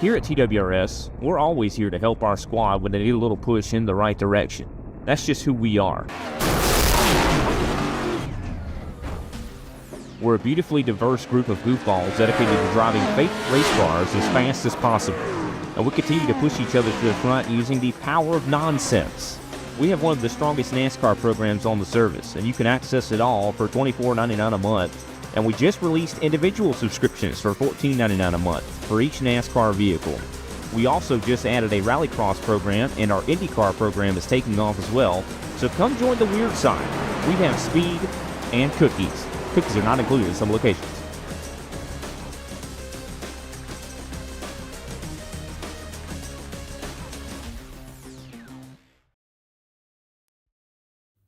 Here at TWRS, we're always here to help our squad when they need a little push in the right direction. That's just who we are. We're a beautifully diverse group of goofballs dedicated to driving fake race cars as fast as possible. And we continue to push each other to the front using the power of nonsense. We have one of the strongest NASCAR programs on the service, and you can access it all for $24.99 a month. And we just released individual subscriptions for $14.99 a month for each NASCAR vehicle. We also just added a Rallycross program, and our IndyCar program is taking off as well. So come join the weird side. We have speed and cookies. Cookies are not included in some locations.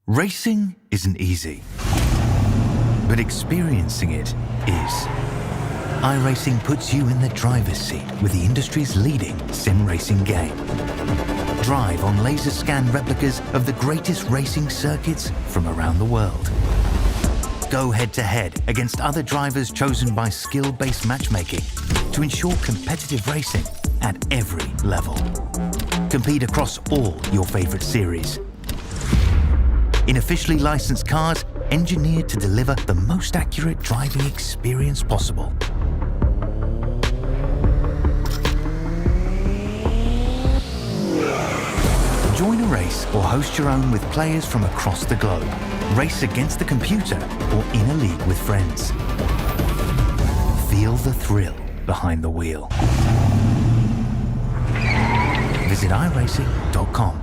Racing isn't easy, but experiencing it is. iRacing puts you in the driver's seat with the industry's leading sim racing game. Drive on laser scan replicas of the greatest racing circuits from around the world. Go head-to-head against other drivers chosen by skill-based matchmaking to ensure competitive racing at every level. Compete across all your favorite series. In officially licensed cars, engineered to deliver the most accurate driving experience possible. Join a race or host your own with players from across the globe. Race against the computer or in a league with friends. Feel the thrill behind the wheel. Visit iRacing.com.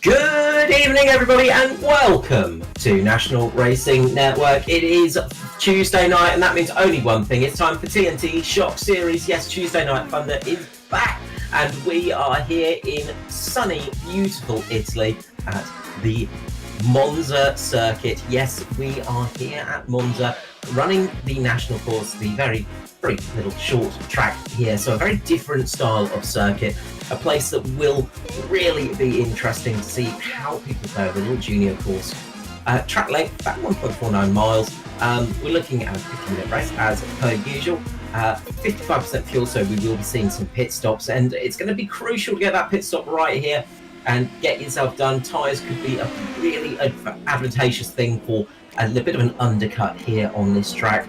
Good evening, everybody, and welcome to National Racing Network. It is Tuesday night, and that means only one thing. It's time for TNT Shock Series. Yes, Tuesday Night Thunder is back, and we are here in sunny, beautiful Italy at the Monza circuit. Yes, we are here at Monza, running the national course, the very little short track here. So a very different style of circuit. A place that will really be interesting to see how people play the little junior course. Track length, about 1.49 miles. We're looking at a 50-minute race as per usual. 55% fuel, so we will be seeing some pit stops, and it's going to be crucial to get that pit stop right here and get yourself done. Tyres could be a really advantageous thing for a little bit of an undercut here on this track.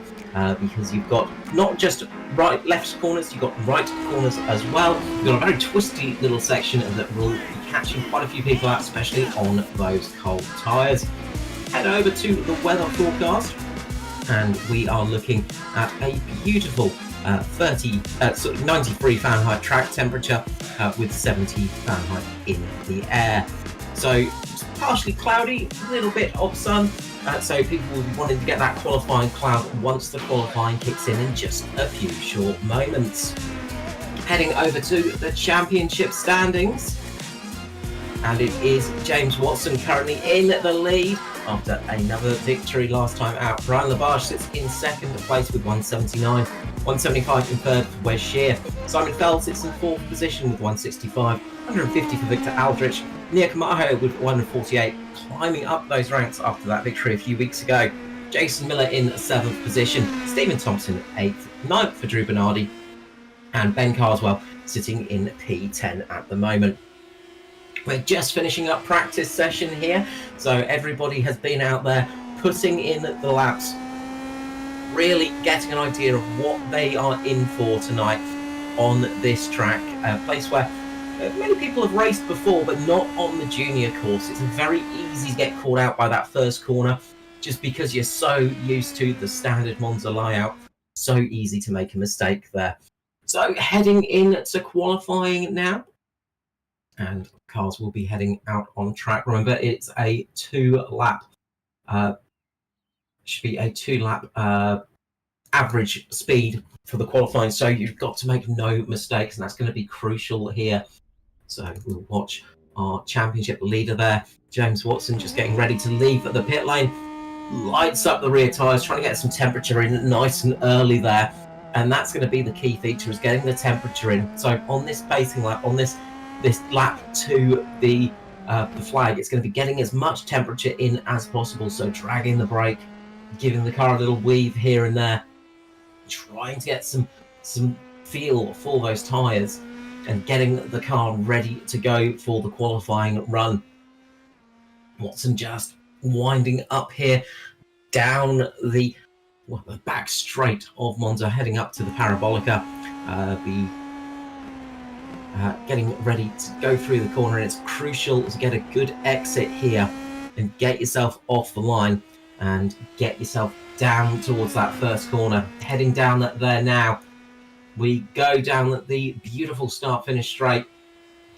Because you've got not just left corners, you've got right corners as well. You've got a very twisty little section that will be catching quite a few people out, especially on those cold tyres. Head over to the weather forecast, and we are looking at a beautiful 93 Fahrenheit track temperature with 70 Fahrenheit in the air. So it's partially cloudy, a little bit of sun. So people will be wanting to get that qualifying cloud once the qualifying kicks in just a few short moments. Heading over to the championship standings, and it is James Watson currently in the lead after another victory last time out. Brian Labarge sits in second place with 179, 175 in third for Wes Shear. Simon Fell sits in fourth position with 165, 150 for Victor Aldrich. Nia Kamaho with 148, climbing up those ranks after that victory a few weeks ago. Jason Miller in 7th position, Stephen Thompson 8th, 9th for Drew Bernardi, and Ben Carswell sitting in P10 at the moment. We're just finishing up practice session here, so everybody has been out there putting in the laps really getting an idea of what they are in for tonight on this track, a place where many people have raced before, but not on the junior course. It's very easy to get caught out by that first corner just because you're so used to the standard Monza layout. So easy to make a mistake there. So heading into qualifying now, and cars will be heading out on track. Remember, it's a two-lap, should be a two-lap average speed for the qualifying, so you've got to make no mistakes, and that's going to be crucial here. So we'll watch our championship leader there, James Watson, just getting ready to leave the pit lane. Lights up the rear tyres, trying to get some temperature in nice and early there, and that's going to be the key feature, is getting the temperature in. So on this pacing lap, on this lap to the flag, it's going to be getting as much temperature in as possible, so dragging the brake, giving the car a little weave here and there, trying to get some feel for those tyres and getting the car ready to go for the qualifying run. Watson just winding up here down the back straight of Monza, heading up to the Parabolica, getting ready to go through the corner, and it's crucial to get a good exit here and get yourself off the line and get yourself down towards that first corner. Heading down there now, we go down the beautiful start-finish straight,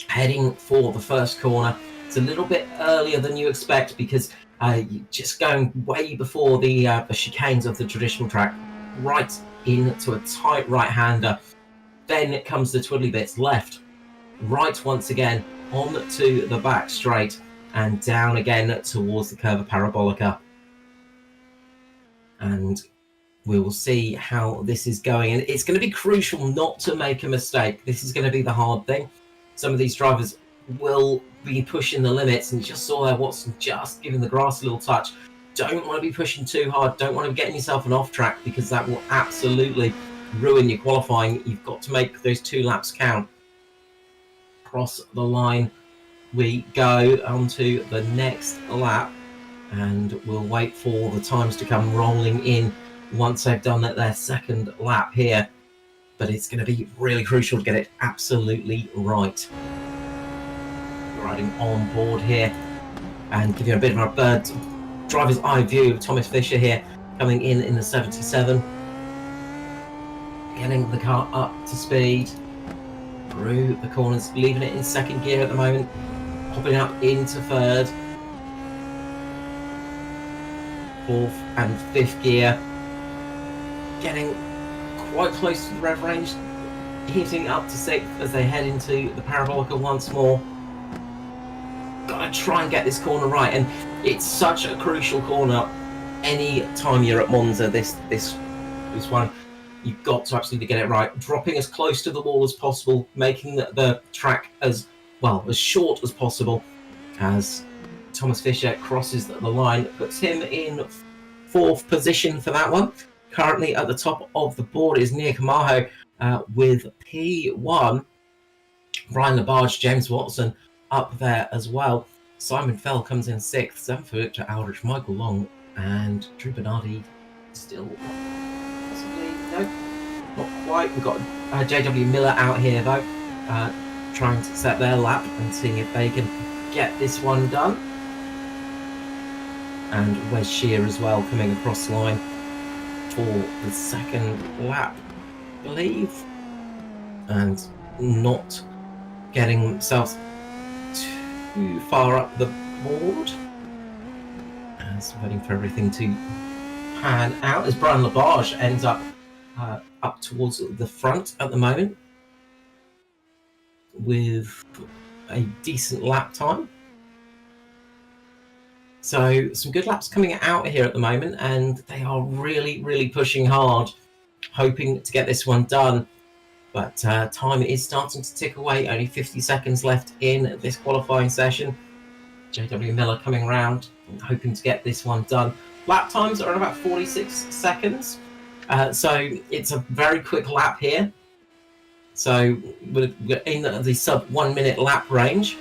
heading for the first corner. It's a little bit earlier than you expect because you're just going way before the chicanes of the traditional track, right into a tight right-hander. Then it comes the twiddly bits, left, right once again, on to the back straight, and down again towards the curve of Parabolica. And we will see how this is going, and it's going to be crucial not to make a mistake. This is going to be the hard thing. Some of these drivers will be pushing the limits, and you just saw there Watson just giving the grass a little touch. Don't want to be pushing too hard, don't want to be getting yourself an off track, because that will absolutely ruin your qualifying. You've got to make those 2 laps count. Cross the line we go onto the next lap, and we'll wait for the times to come rolling in once they've done their second lap here. But it's going to be really crucial to get it absolutely right. Riding on board here and give you a bit of a bird's driver's eye view of Thomas Fisher here, coming in the 77, getting the car up to speed through the corners, leaving it in second gear at the moment, popping up into third, fourth and fifth gear, getting quite close to the rev range, heating up to sixth as they head into the Parabolica once more. Gotta try and get this corner right, and it's such a crucial corner. Any time you're at Monza, this one, you've got to absolutely get it right. Dropping as close to the wall as possible, making the track as short as possible as Thomas Fisher crosses the line, puts him in 4th position for that one. Currently at the top of the board is Nia Kamaho with P1. Brian Labarge, James Watson up there as well. Simon Fell comes in 6th, 7th for Victor Aldrich, Michael Long, and Drew Bernardi still possibly, no, not quite. We've got JW Miller out here though, trying to set their lap and seeing if they can get this one done. And Wes Shear as well coming across the line for the second lap, I believe, and not getting themselves too far up the board, as waiting for everything to pan out, as Brian Labarge ends up up towards the front at the moment with a decent lap time. So some good laps coming out here at the moment, and they are really pushing hard, hoping to get this one done. But time is starting to tick away, only 50 seconds left in this qualifying session. JW Miller coming around, hoping to get this one done. Lap times are about 46 seconds, so it's a very quick lap here. So we're in the sub 1 minute lap range,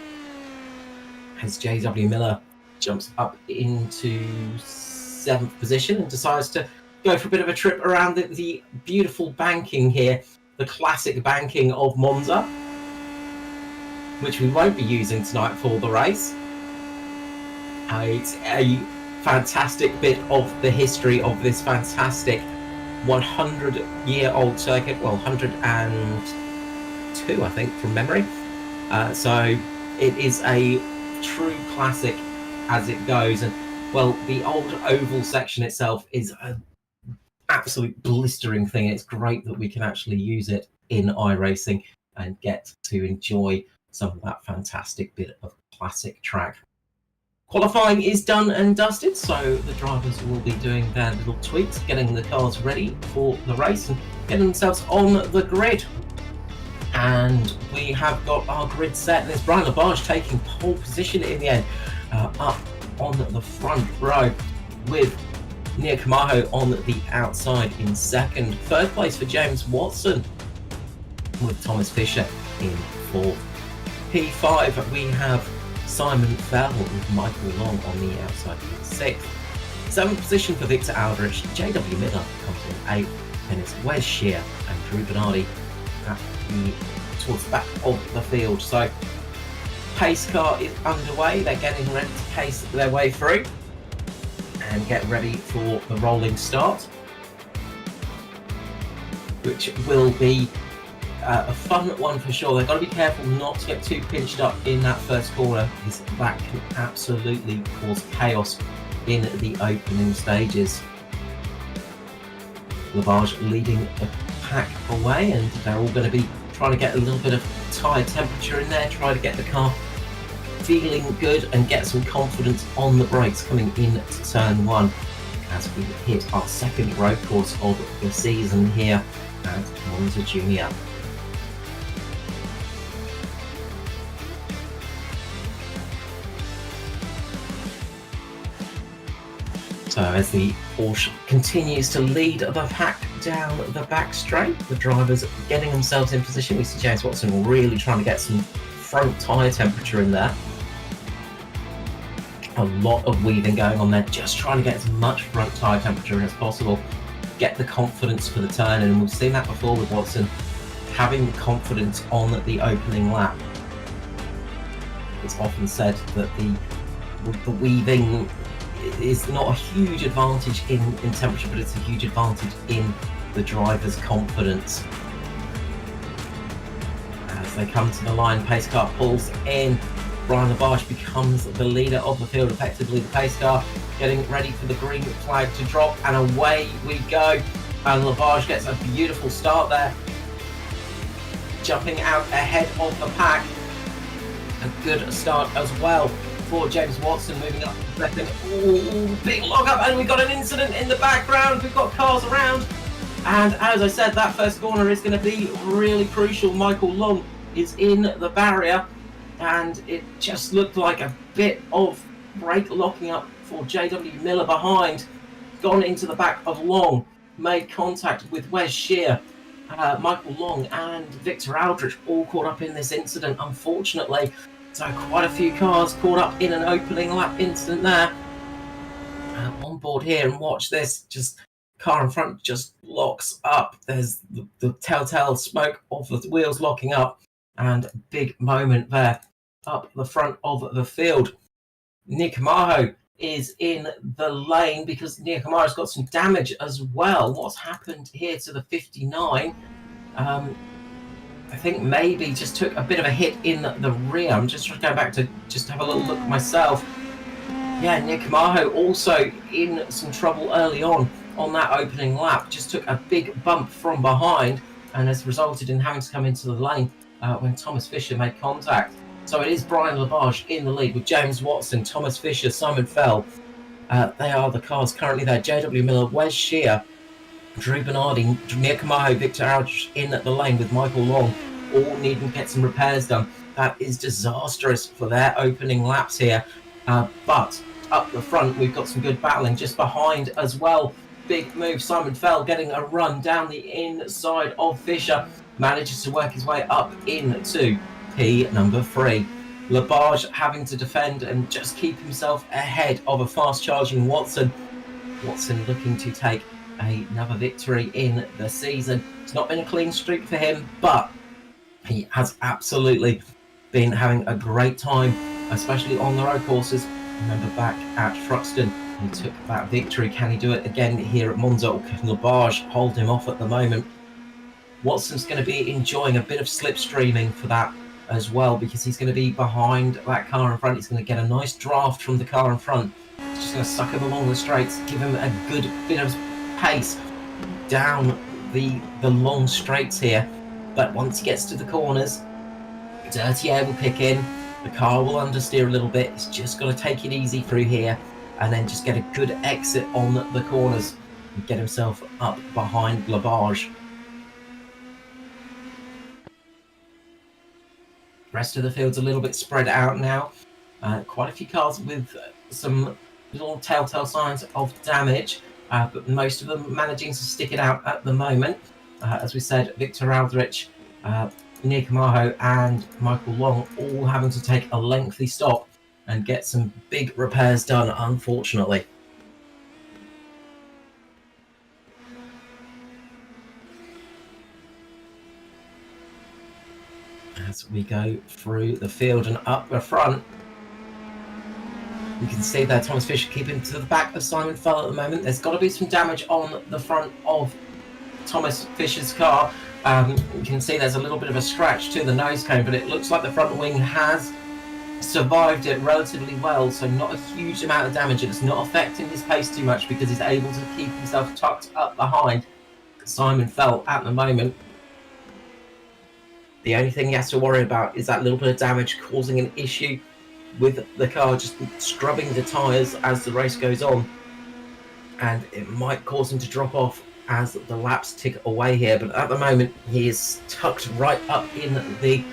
as JW Miller jumps up into 7th position and decides to go for a bit of a trip around the beautiful banking here, the classic banking of Monza, which we won't be using tonight for the race. It's a fantastic bit of the history of this fantastic 100-year-old circuit. Well, 102, I think, from memory. So it is a true classic as it goes. And, well, the old oval section itself is an absolute blistering thing. It's great that we can actually use it in iRacing and get to enjoy some of that fantastic bit of classic track. Qualifying is done and dusted, so the drivers will be doing their little tweaks, getting the cars ready for the race and getting themselves on the grid. And we have got our grid set. There's Brian Labarge taking pole position in the end, up on the front row, with Nia Kamaho on the outside in second. Third place for James Watson, with Thomas Fisher in fourth. P5, we have Simon Fell with Michael Long on the outside in sixth. Seventh position for Victor Aldrich. JW Miller comes in eighth. And it's Wes Shear and Drew Bernardi towards the back of the field. So pace car is underway. They're getting ready to pace their way through and get ready for the rolling start, which will be a fun one for sure. They've got to be careful not to get too pinched up in that first corner, because that can absolutely cause chaos in the opening stages. Labarge leading the pack away, and they're all going to be trying to get a little bit of tyre temperature in there, try to get the car feeling good and get some confidence on the brakes coming into turn one as we hit our second road course of the season here at Monza Junior. So as the Porsche continues to lead the pack down the back straight, the drivers getting themselves in position. We see James Watson really trying to get some front tyre temperature in there. A lot of weaving going on there, just trying to get as much front tyre temperature in as possible, get the confidence for the turn, and we've seen that before with Watson, having confidence on the opening lap. It's often said that the weaving is not a huge advantage in temperature, but it's a huge advantage in the driver's confidence. As they come to the line, pace car pulls in. Brian Labarge becomes the leader of the field, effectively the pace car, getting ready for the green flag to drop, and away we go. And Labarge gets a beautiful start there, jumping out ahead of the pack. A good start as well for James Watson, moving up to second. Ooh, big log up, and we've got an incident in the background. We've got cars around, and as I said, that first corner is going to be really crucial. Michael Long is in the barrier, and it just looked like a bit of brake locking up for JW Miller behind. Gone into the back of Long, made contact with Wes Shear. Michael Long and Victor Aldrich all caught up in this incident, unfortunately. So quite a few cars caught up in an opening lap incident there. On board here, and watch this, just car in front just locks up. There's the telltale smoke of the wheels locking up, and a big moment there up the front of the field. Nia Kamaho is in the lane because Nia Kamaho's got some damage as well. What's happened here to the 59? I think maybe just took a bit of a hit in the rear. I'm just trying to go back to just have a little look myself. Yeah, Nia Kamaho also in some trouble early on that opening lap. Just took a big bump from behind and has resulted in having to come into the lane when Thomas Fisher made contact. So it is Brian Labarge in the lead with James Watson, Thomas Fisher, Simon Fell. They are the cars currently there. JW Miller, Wes Shear, Drew Bernardi, Nia Kamaho, Victor Aldrich in the lane with Michael Long, all needing to get some repairs done. That is disastrous for their opening laps here. But up the front, we've got some good battling just behind as well. Big move, Simon Fell getting a run down the inside of Fisher. Manages to work his way up into P number 3. Labarge having to defend and just keep himself ahead of a fast charging Watson. Watson looking to take another victory in the season. It's not been a clean streak for him, but he has absolutely been having a great time, especially on the road courses. Remember back at Thruxton, he took that victory. Can he do it again here at Monza, or can Labarge hold him off at the moment? Watson's going to be enjoying a bit of slipstreaming for that as well, because he's going to be behind that car in front. He's going to get a nice draft from the car in front. It's just going to suck him along the straights, give him a good bit of pace down the long straights here. But once he gets to the corners, dirty air will kick in, the car will understeer a little bit. He's just got to take it easy through here and then just get a good exit on the corners and get himself up behind Labarge. Rest of the field's a little bit spread out now. Quite a few cars with some little telltale signs of damage, but most of them managing to stick it out at the moment. As we said, Victor Aldrich, Nick Maho and Michael Long all having to take a lengthy stop and get some big repairs done, unfortunately. As we go through the field and up the front, you can see there Thomas Fisher keeping to the back of Simon Fell at the moment. There's got to be some damage on the front of Thomas Fisher's car. You can see there's a little bit of a scratch to the nose cone, but it looks like the front wing has survived it relatively well, so not a huge amount of damage, and it's not affecting his pace too much because he's able to keep himself tucked up behind Simon Fell at the moment. The only thing he has to worry about is that little bit of damage causing an issue with the car, just scrubbing the tyres as the race goes on, and it might cause him to drop off as the laps tick away here. But at the moment he is tucked right up in the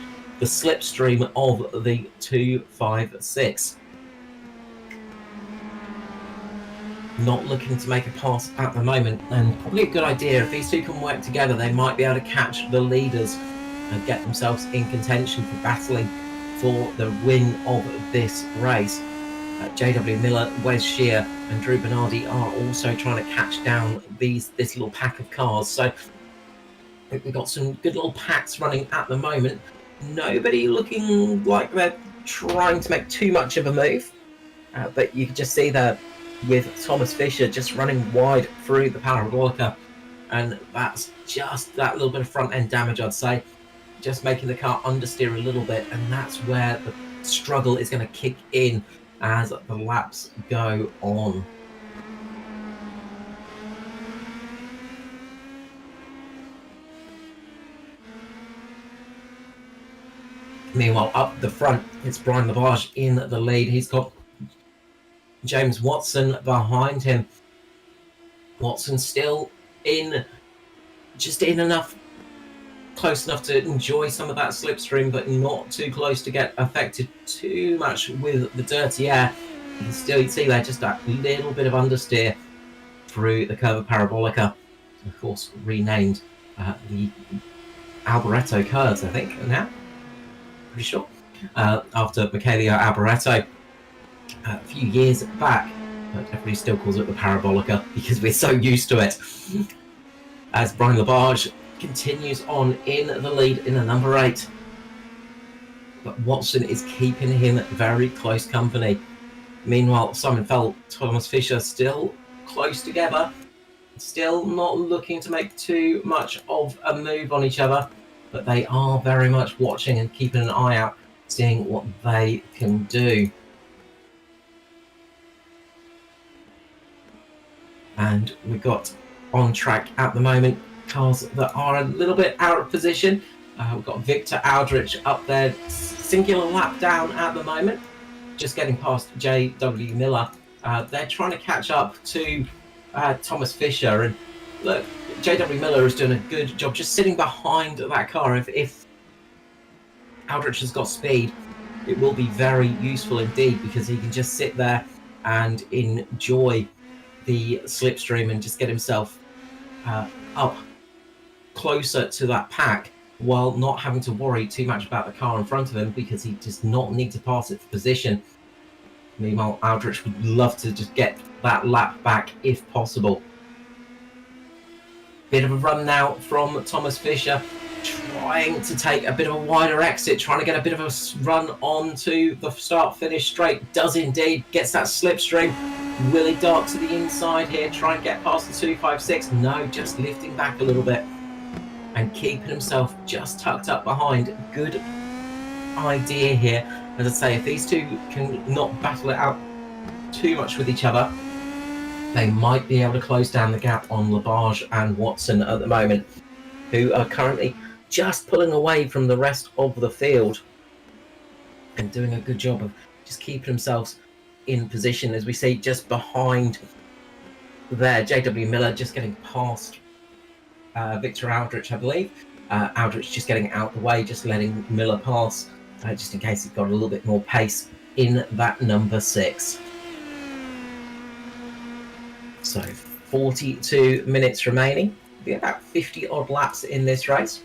slipstream of the 256. Not looking to make a pass at the moment, and probably a good idea. If these two can work together, they might be able to catch the leaders and get themselves in contention for battling for the win of this race. JW Miller, Wes Shear and Drew Bernardi are also trying to catch down this little pack of cars. So we've got some good little packs running at the moment. Nobody looking like they're trying to make too much of a move, but you can just see there with Thomas Fisher just running wide through the Parabolica, and that's just that little bit of front end damage, I'd say, just making the car understeer a little bit, and that's where the struggle is going to kick in as the laps go on. Meanwhile, up the front, it's Brian Labarge in the lead. He's got James Watson behind him. Watson still just in enough, close enough to enjoy some of that slipstream, but not too close to get affected too much with the dirty air. You can still see there just that little bit of understeer through the curve of Parabolica, of course renamed the Alboreto curves, I think now. Pretty sure, after Michaelio Alboreto a few years back, but everybody still calls it the Parabolica because we're so used to it. As Brian Labarge continues on in the lead in the number 8, but Watson is keeping him very close company. Meanwhile, Simon Fell, Thomas Fisher still close together, still not looking to make too much of a move on each other, but they are very much watching and keeping an eye out, seeing what they can do. And we've got on track at the moment cars that are a little bit out of position. We've got Victor Aldrich up there, singular lap down at the moment, just getting past JW Miller. They're trying to catch up to Thomas Fisher, and look, JW Miller is doing a good job just sitting behind that car. If Aldrich has got speed, it will be very useful indeed, because he can just sit there and enjoy the slipstream and just get himself up closer to that pack while not having to worry too much about the car in front of him, because he does not need to pass it for position. Meanwhile, Aldrich would love to just get that lap back if possible. Bit of a run now from Thomas Fisher, trying to take a bit of a wider exit, trying to get a bit of a run onto the start-finish straight. Does indeed, gets that slipstream. Will he dart to the inside here, try and get past the 256? No, just lifting back a little bit and keeping himself just tucked up behind. Good idea here. As I say, if these two can not battle it out too much with each other, they might be able to close down the gap on Labarge and Watson at the moment, who are currently just pulling away from the rest of the field and doing a good job of just keeping themselves in position. As we see just behind there, JW Miller just getting past Victor Aldrich, I believe. Aldrich just getting out the way, just letting Miller pass, just in case he's got a little bit more pace in that number 6. So 42 minutes remaining. Be about 50 odd laps in this race.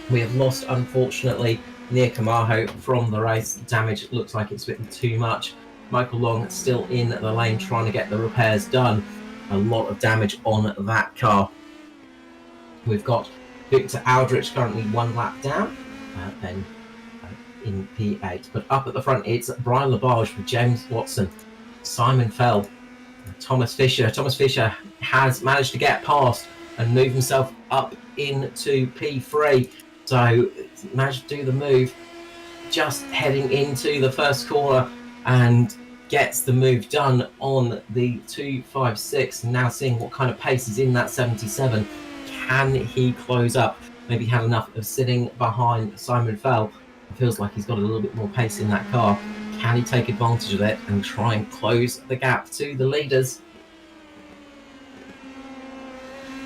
We have lost, unfortunately, Nia Kamaho from the race. Damage looks like it's been too much. Michael Long still in the lane trying to get the repairs done. A lot of damage on that car. We've got Victor Aldrich currently 1 lap down, then in P8. But up at the front, it's Brian Labarge with James Watson, Simon Fell, Thomas Fisher. Thomas Fisher has managed to get past and move himself up into P3. So managed to do the move, just heading into the first corner and gets the move done on the 256. Now seeing what kind of pace is in that 77. Can he close up? Maybe had enough of sitting behind Simon Fell. It feels like he's got a little bit more pace in that car. Can he take advantage of it and try and close the gap to the leaders,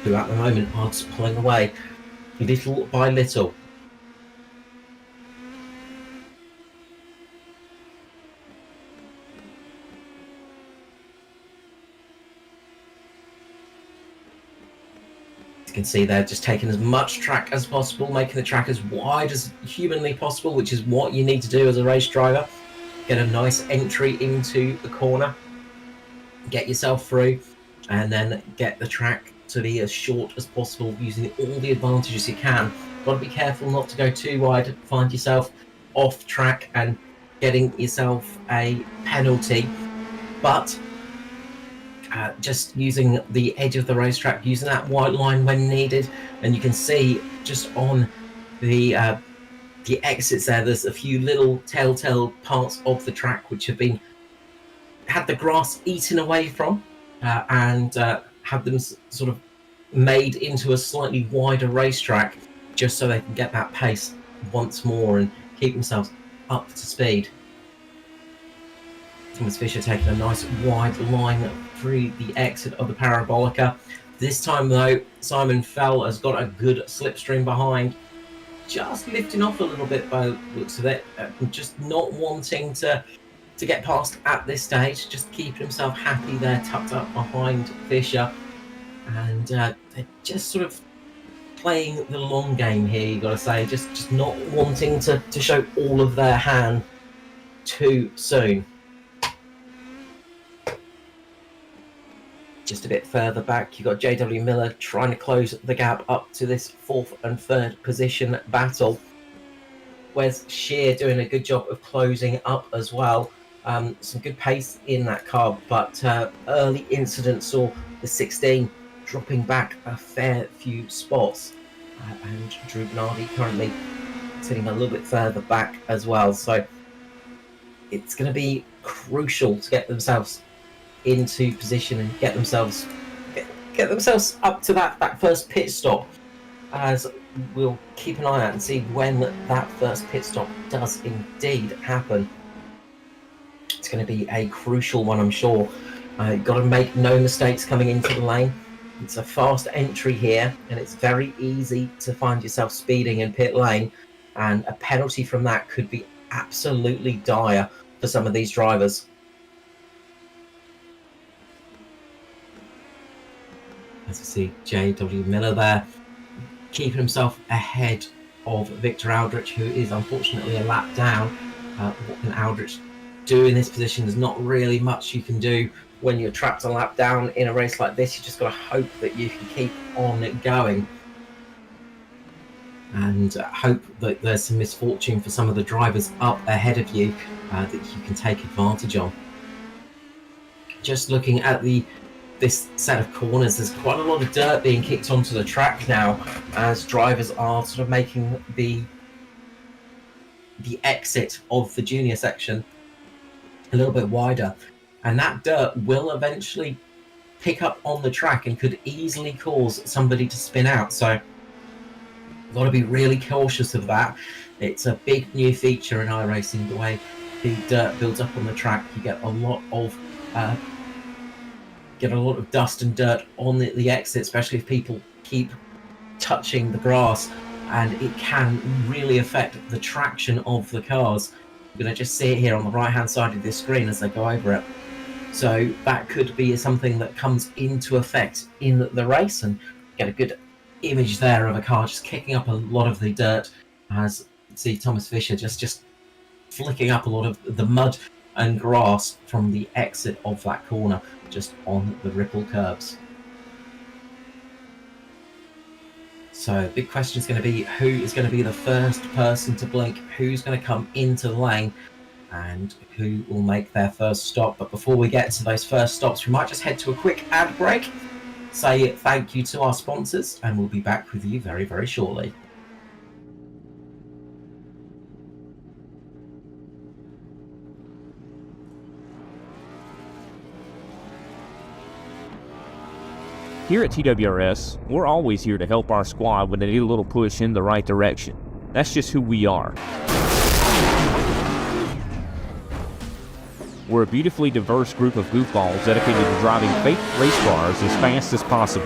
who at the moment are just pulling away little by little? You can see they're just taking as much track as possible, making the track as wide as humanly possible, which is what you need to do as a race driver. Get a nice entry into the corner, get yourself through, and then get the track to be as short as possible, using all the advantages you can. Got to be careful not to go too wide, find yourself off track and getting yourself a penalty. But just using the edge of the racetrack, using that white line when needed. And you can see just on the exits there, there's a few little telltale parts of the track which have had the grass eaten away from, and have them sort of made into a slightly wider racetrack, just so they can get that pace once more and keep themselves up to speed. Thomas Fisher taking a nice wide line through the exit of the Parabolica. This time though, Simon Fell has got a good slipstream behind, just lifting off a little bit by the looks of it, just not wanting to get past at this stage, just keeping himself happy there, tucked up behind Fisher. And they're just sort of playing the long game here, you got to say, just not wanting to show all of their hand too soon. Just a bit further back, you've got JW Miller trying to close the gap up to this 4th and 3rd position battle. Wes Shear doing a good job of closing up as well. Some good pace in that car, but early incidents saw the 16 dropping back a fair few spots. And Drew Bernardi currently sitting a little bit further back as well. So it's going to be crucial to get themselves into position and get themselves up to that first pit stop, as we'll keep an eye out and see when that first pit stop does indeed happen. It's going to be a crucial one, I'm sure. You've got to make no mistakes coming into the lane. It's a fast entry here, and it's very easy to find yourself speeding in pit lane, and a penalty from that could be absolutely dire for some of these drivers. As we see JW Miller there, keeping himself ahead of Victor Aldrich, who is unfortunately a lap down. What can Aldrich do in this position? There's not really much you can do when you're trapped a lap down in a race like this, you just got to hope that you can keep on going. And hope that there's some misfortune for some of the drivers up ahead of you that you can take advantage of. Just looking at this set of corners, there's quite a lot of dirt being kicked onto the track now as drivers are sort of making the exit of the junior section a little bit wider, and that dirt will eventually pick up on the track and could easily cause somebody to spin out. So got to be really cautious of that. It's a big new feature in iRacing, the way the dirt builds up on the track. You get a lot of dust and dirt on the exit, especially if people keep touching the grass, and it can really affect the traction of the cars. You're going to just see it here on the right hand side of this screen as they go over it. So that could be something that comes into effect in the race, and get a good image there of a car just kicking up a lot of the dirt, as you see Thomas Fisher just flicking up a lot of the mud and grass from the exit of that corner just on the ripple curbs. So big question is going to be who is going to be the first person to blink, who's going to come into the lane, and who will make their first stop. But before we get to those first stops, we might just head to a quick ad break, say thank you to our sponsors, and we'll be back with you very, very shortly. Here at TWRS, we're always here to help our squad when they need a little push in the right direction. That's just who we are. We're a beautifully diverse group of goofballs dedicated to driving fake race cars as fast as possible,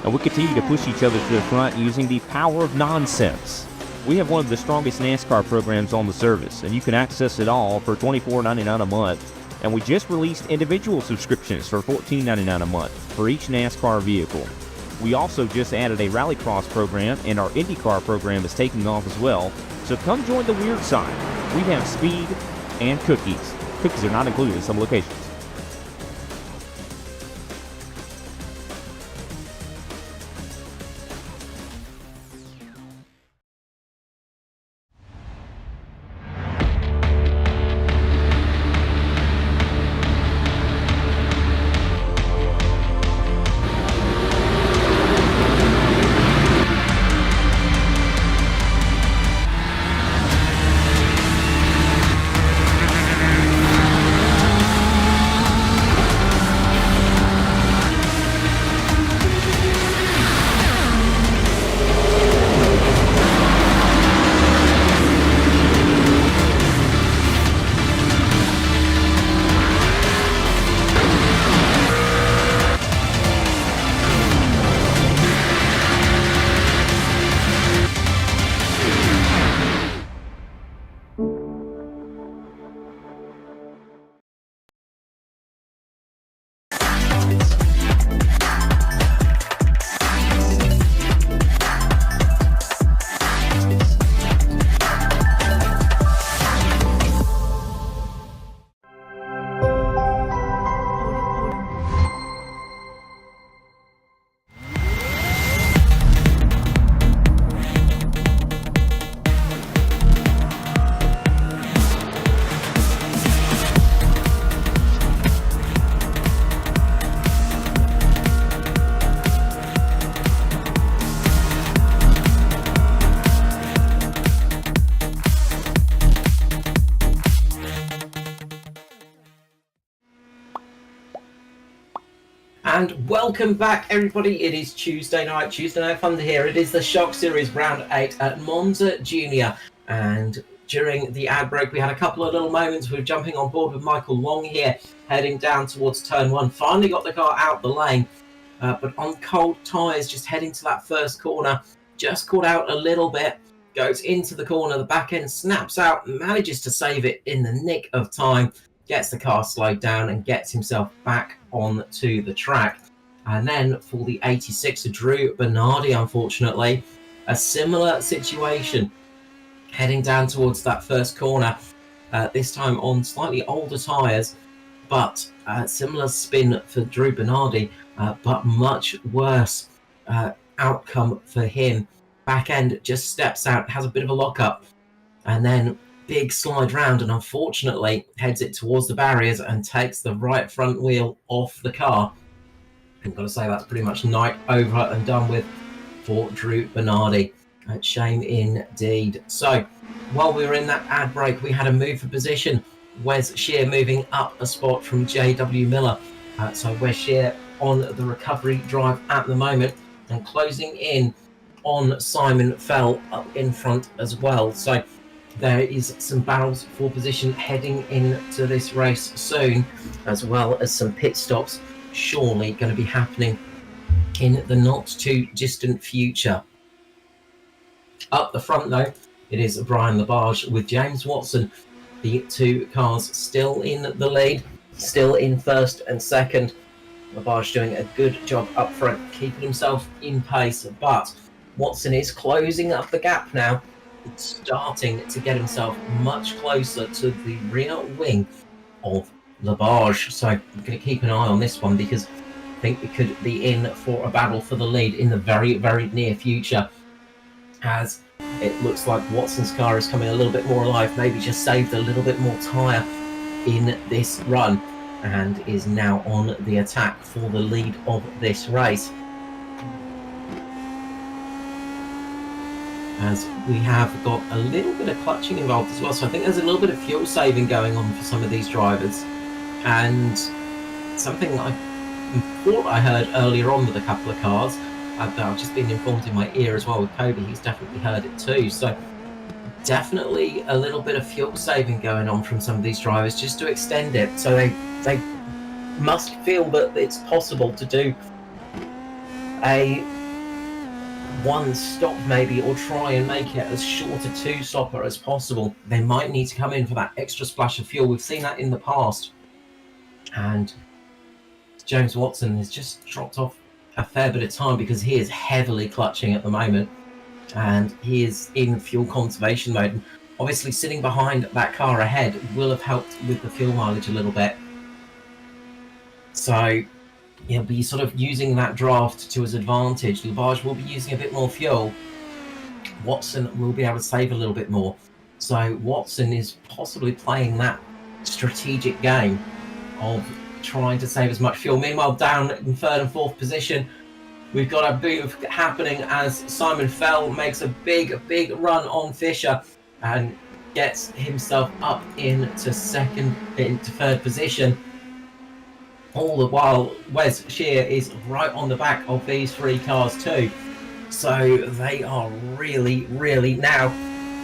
and we continue to push each other to the front using the power of nonsense. We have one of the strongest NASCAR programs on the service, and you can access it all for $24.99 a month. And we just released individual subscriptions for $14.99 a month for each NASCAR vehicle. We also just added a Rallycross program, and our IndyCar program is taking off as well, so come join the weird side. We have speed and cookies. Cookies are not included in some locations. And welcome back, everybody. It is Tuesday Night Thunder here. It is the Shock Series Round 8 at Monza Junior. And during the ad break, we had a couple of little moments. We were jumping on board with Michael Long here, heading down towards turn 1. Finally got the car out the lane, but on cold tyres, just heading to that first corner. Just caught out a little bit, goes into the corner, the back end snaps out, manages to save it in the nick of time, gets the car slowed down and gets himself back onto the track. And then for the 86, Drew Bernardi, unfortunately, a similar situation, heading down towards that first corner, this time on slightly older tyres, but similar spin for Drew Bernardi, but much worse outcome for him. Back end just steps out, has a bit of a lockup, and then big slide round, and unfortunately heads it towards the barriers and takes the right front wheel off the car. I've got to say that's pretty much night over and done with for Drew Bernardi. Shame indeed. So while we were in that ad break, we had a move for position. Wes Shear moving up a spot from JW Miller. So Wes Shear on the recovery drive at the moment, and closing in on Simon Fell up in front as well. So there is some battles for position heading into this race soon, as well as some pit stops surely going to be happening in the not too distant future. Up the front though, it is Brian Labarge with James Watson. The two cars still in the lead, still in first and second. Labarge doing a good job up front, keeping himself in pace, but Watson is closing up the gap now, starting to get himself much closer to the rear wing of Labarge. So I'm going to keep an eye on this one, because I think we could be in for a battle for the lead in the very, very near future, as it looks like Watson's car is coming a little bit more alive, maybe just saved a little bit more tyre in this run, and is now on the attack for the lead of this race. As we have got a little bit of clutching involved as well, so I think there's a little bit of fuel saving going on for some of these drivers, and something I thought I heard earlier on with a couple of cars. I've just been informed in my ear as well with Kobe, he's definitely heard it too. So definitely a little bit of fuel saving going on from some of these drivers, just to extend it. So they must feel that it's possible to do a one stop maybe, or try and make it as short a two-stopper as possible. They might need to come in for that extra splash of fuel. We've seen that in the past. And James Watson has just dropped off a fair bit of time, because he is heavily clutching at the moment, and he is in fuel conservation mode. And obviously sitting behind that car ahead will have helped with the fuel mileage a little bit. So he'll be sort of using that draft to his advantage. Labarge will be using a bit more fuel. Watson will be able to save a little bit more. So Watson is possibly playing that strategic game of trying to save as much fuel. Meanwhile, down in third and fourth position, we've got a move happening as Simon Fell makes a big run on Fisher and gets himself up into third position. All the while, Wes Shear is right on the back of these three cars too. So they are really, really now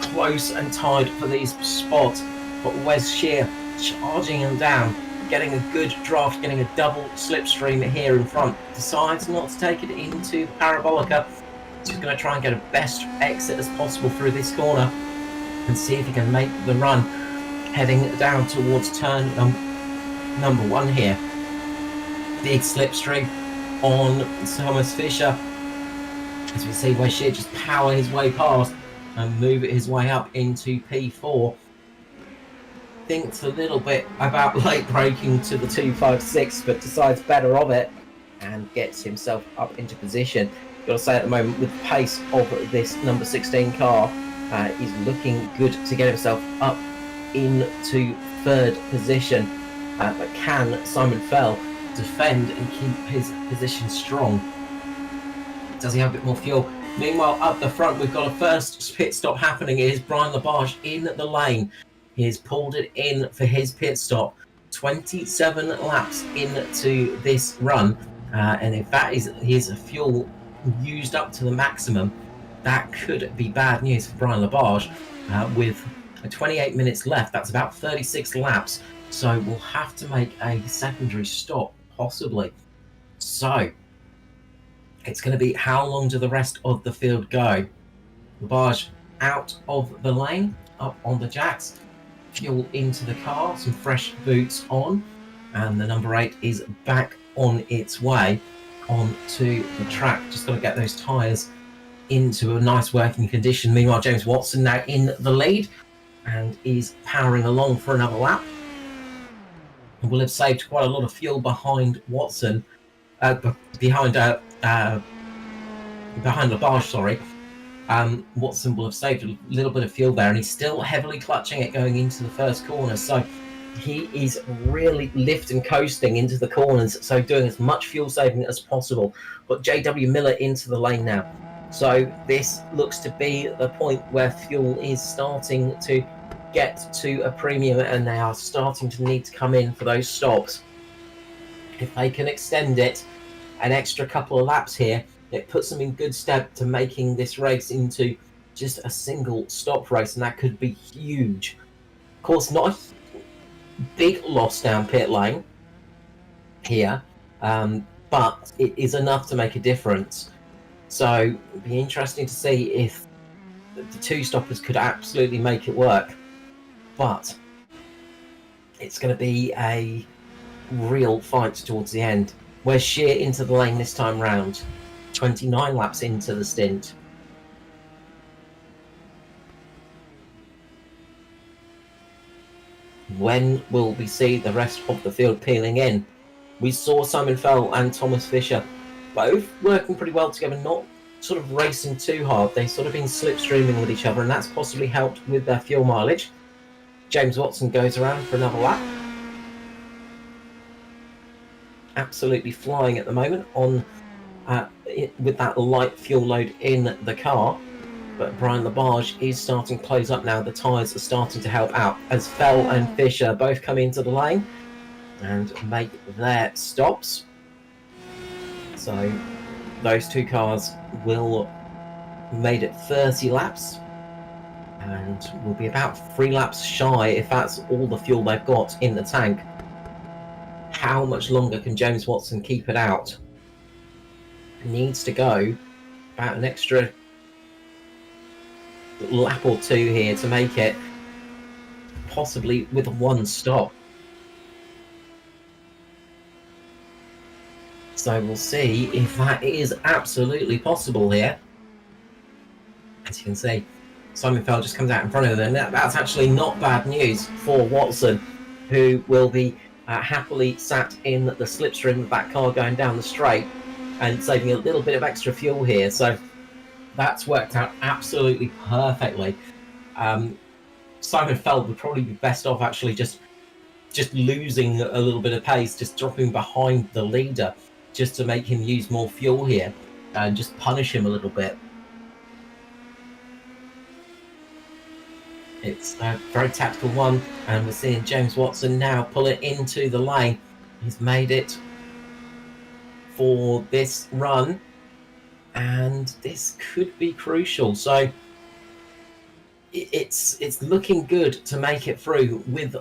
close and tied for these spots. But Wes Shear charging him down, getting a good draft, getting a double slipstream here in front. Decides not to take it into the Parabolica. He's going to try and get a best exit as possible through this corner and see if he can make the run, heading down towards turn number one here. Big slipstream on Thomas Fisher. As we see, Wes Shear just power his way past and move his way up into P4. Thinks a little bit about late braking to the 256, but decides better of it and gets himself up into position. Got to say, at the moment, with the pace of this number 16 car, he's looking good to get himself up into third position. But can Simon Fell defend and keep his position strong? Does he have a bit more fuel? Meanwhile, up the front, we've got a first pit stop happening. It is Brian Labarge in the lane. He has pulled it in for his pit stop. 27 laps into this run, and if that is his fuel used up to the maximum, that could be bad news for Brian Labarge. With 28 minutes left, that's about 36 laps, so we'll have to make a secondary stop, possibly. So it's going to be, how long do the rest of the field go? Labarge out of the lane, up on the jacks. Fuel into the car, some fresh boots on, and the number 8 is back on its way onto the track. Just got to get those tyres into a nice working condition. Meanwhile, James Watson now in the lead and is powering along for another lap. and will have saved quite a lot of fuel behind Watson, behind Labarge, sorry. Watson will have saved a little bit of fuel there, and he's still heavily clutching it going into the first corner. So he is really lifting, coasting into the corners, so doing as much fuel saving as possible. Got JW Miller into the lane now. So this looks to be the point where fuel is starting to get to a premium, and they are starting to need to come in for those stops. If they can extend it an extra couple of laps here, it puts them in good stead to making this race into just a single stop race, and that could be huge. Of course, not a big loss down pit lane here, but it is enough to make a difference. So it'd be interesting to see if the two stoppers could absolutely make it work. But it's going to be a real fight towards the end. Where's Shear into the lane this time round? 29 laps into the stint. When will we see the rest of the field peeling in? We saw Simon Fell and Thomas Fisher both working pretty well together, not sort of racing too hard. They've sort of been slipstreaming with each other, and that's possibly helped with their fuel mileage. James Watson goes around for another lap. Absolutely flying at the moment on with that light fuel load in the car. But Brian Labarge is starting to close up now. The tyres are starting to help out as Fell and Fisher both come into the lane and make their stops. So those two cars will made it 30 laps and will be about 3 laps shy if that's all the fuel they've got in the tank. How much longer can James Watson keep it out? Needs to go about an extra lap or two here to make it, possibly with one stop. So we'll see if that is absolutely possible here. As you can see, Simon Fell just comes out in front of them. That's actually not bad news for Watson, who will be happily sat in the slipstream of that car going down the straight and saving a little bit of extra fuel here. So that's worked out absolutely perfectly. Simon Fell would probably be best off actually just losing a little bit of pace, just dropping behind the leader, just to make him use more fuel here and just punish him a little bit. It's a very tactical one, and we're seeing James Watson now pull it into the lane. He's made it for this run, and this could be crucial. So it's looking good to make it through with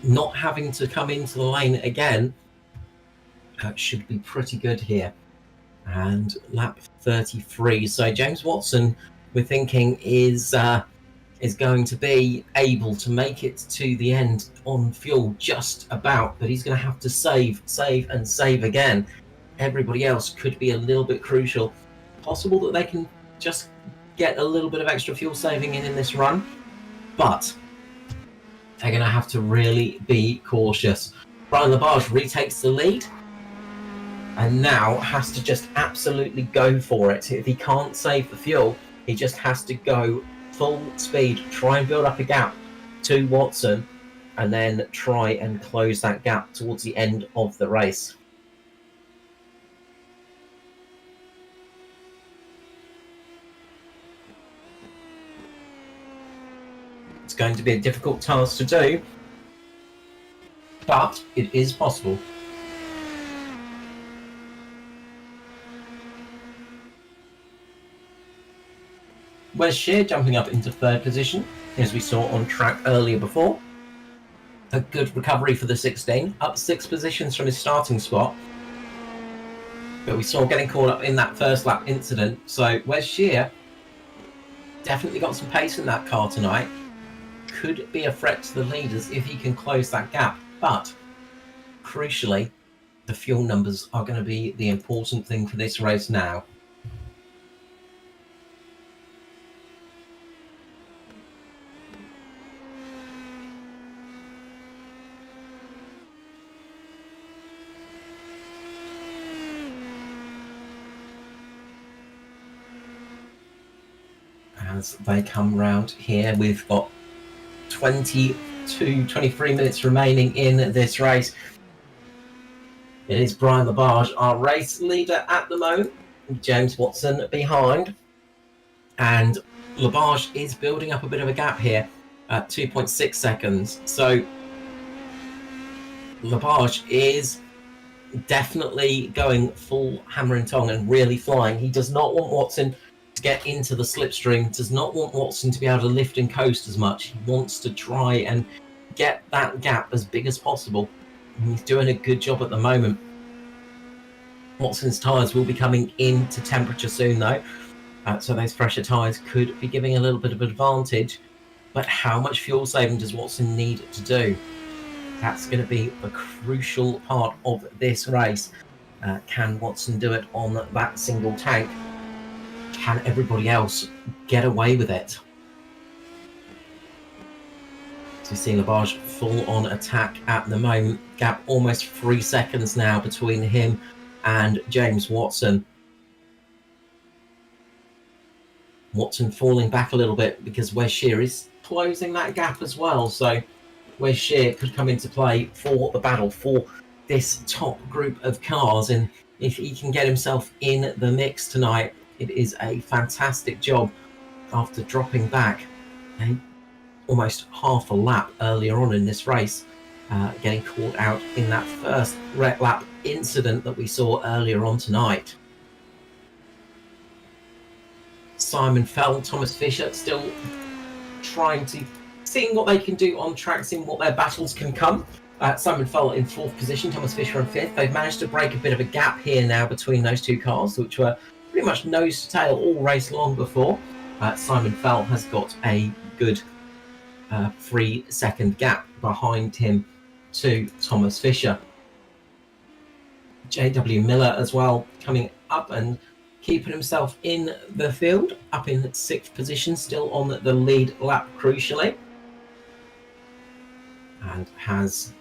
not having to come into the lane again. That should be pretty good here. And lap 33. So James Watson, we're thinking, is going to be able to make it to the end on fuel just about, but he's going to have to save and save again. Everybody else could be a little bit crucial. Possible that they can just get a little bit of extra fuel saving in this run, but they're going to have to really be cautious. Brian Labarge retakes the lead and now has to just absolutely go for it. If he can't save the fuel, he just has to go full speed, try and build up a gap to Watson, and then try and close that gap towards the end of the race. It's going to be a difficult task to do, but it is possible. Where's Shear jumping up into third position, as we saw on track earlier before. A good recovery for the 16, up 6 positions from his starting spot. But we saw getting caught up in that first lap incident. So where's Shear? Definitely got some pace in that car tonight. Could be a threat to the leaders if he can close that gap. But crucially, the fuel numbers are going to be the important thing for this race now. as they come round here. We've got 23 minutes remaining in this race. It is Brian Labarge, our race leader at the moment. James Watson behind. And Labarge is building up a bit of a gap here at 2.6 seconds. So Labarge is definitely going full hammer and tong and really flying. He does not want Watson to get into the slipstream, does not want Watson to be able to lift and coast as much. He wants to try and get that gap as big as possible. He's doing a good job at the moment. Watson's tyres will be coming into temperature soon though, so those fresher tyres could be giving a little bit of advantage. But how much fuel saving does Watson need to do? That's going to be the crucial part of this race. Can Watson do it on that single tank? Can everybody else get away with it? So we see Labarge full on attack at the moment. Gap almost 3 seconds now between him and James Watson. Watson falling back a little bit because Wes Shear is closing that gap as well. So Wes Shear could come into play for the battle for this top group of cars. And if he can get himself in the mix tonight, it is a fantastic job after dropping back almost half a lap earlier on in this race, getting caught out in that first wreck lap incident that we saw earlier on tonight. Simon Fell, Thomas Fisher still trying to seeing what they can do on track, seeing what their battles can come. Simon Fell in 4th position, Thomas Fisher in 5th. They've managed to break a bit of a gap here now between those two cars, which were pretty much nose to tail all race long before. Simon Fell has got a good 3-second gap behind him to Thomas Fisher. JW Miller as well coming up and keeping himself in the field, up in 6th position, still on the lead lap crucially. And has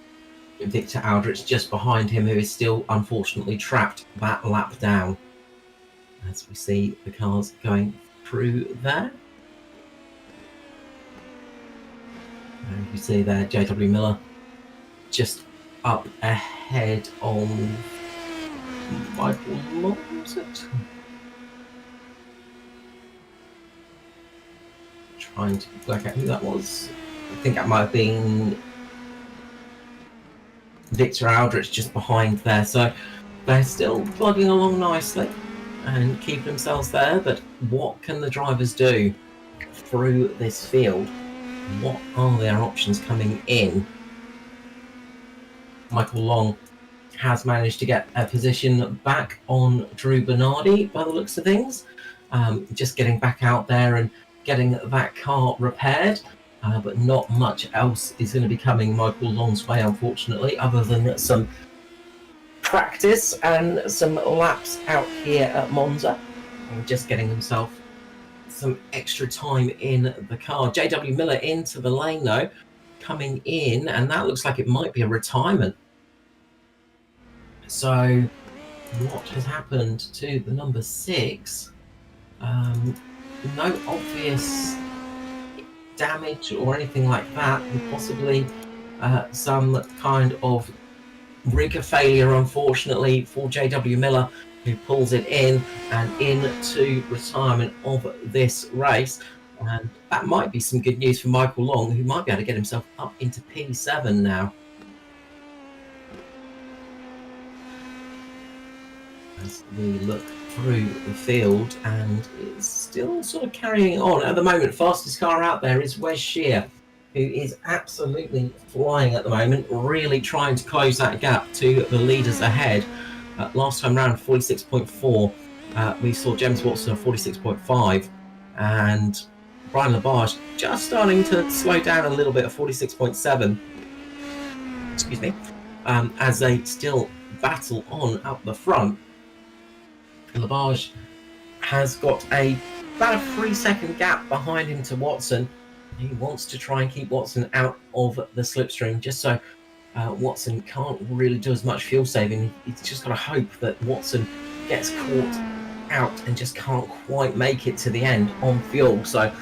Victor Aldrich just behind him, who is still unfortunately trapped that lap down. As we see the cars going through there. And you see there JW Miller just up ahead on Michael Long, was it? Trying to work out who that was. I think that might have been Victor Aldrich just behind there. So they're still plugging along nicely and keeping themselves there. But what can the drivers do through this field? What are their options coming in? Michael Long has managed to get a position back on Drew Bernardi by the looks of things. Just getting back out there and getting that car repaired. But not much else is going to be coming Michael Long's way, unfortunately, other than some practice and some laps out here at Monza. And just getting himself some extra time in the car. JW Miller into the lane, though, coming in, and that looks like it might be a retirement. So, what has happened to the number 6? No obvious damage or anything like that, and possibly some kind of rigger failure, unfortunately, for JW Miller, who pulls it in and into retirement of this race. And that might be some good news for Michael Long, who might be able to get himself up into P7 now. As we look through the field, and it's still sort of carrying on at the moment. Fastest car out there is Wes Shear, who is absolutely flying at the moment, really trying to close that gap to the leaders ahead. Last time round, 46.4. We saw James Watson at 46.5, and Brian Labarge just starting to slow down a little bit at 46.7. Excuse me. As they still battle on up the front. Labarge has got about a 3-second gap behind him to Watson. He wants to try and keep Watson out of the slipstream, just so Watson can't really do as much fuel saving. He's just got to hope that Watson gets caught out and just can't quite make it to the end on fuel. So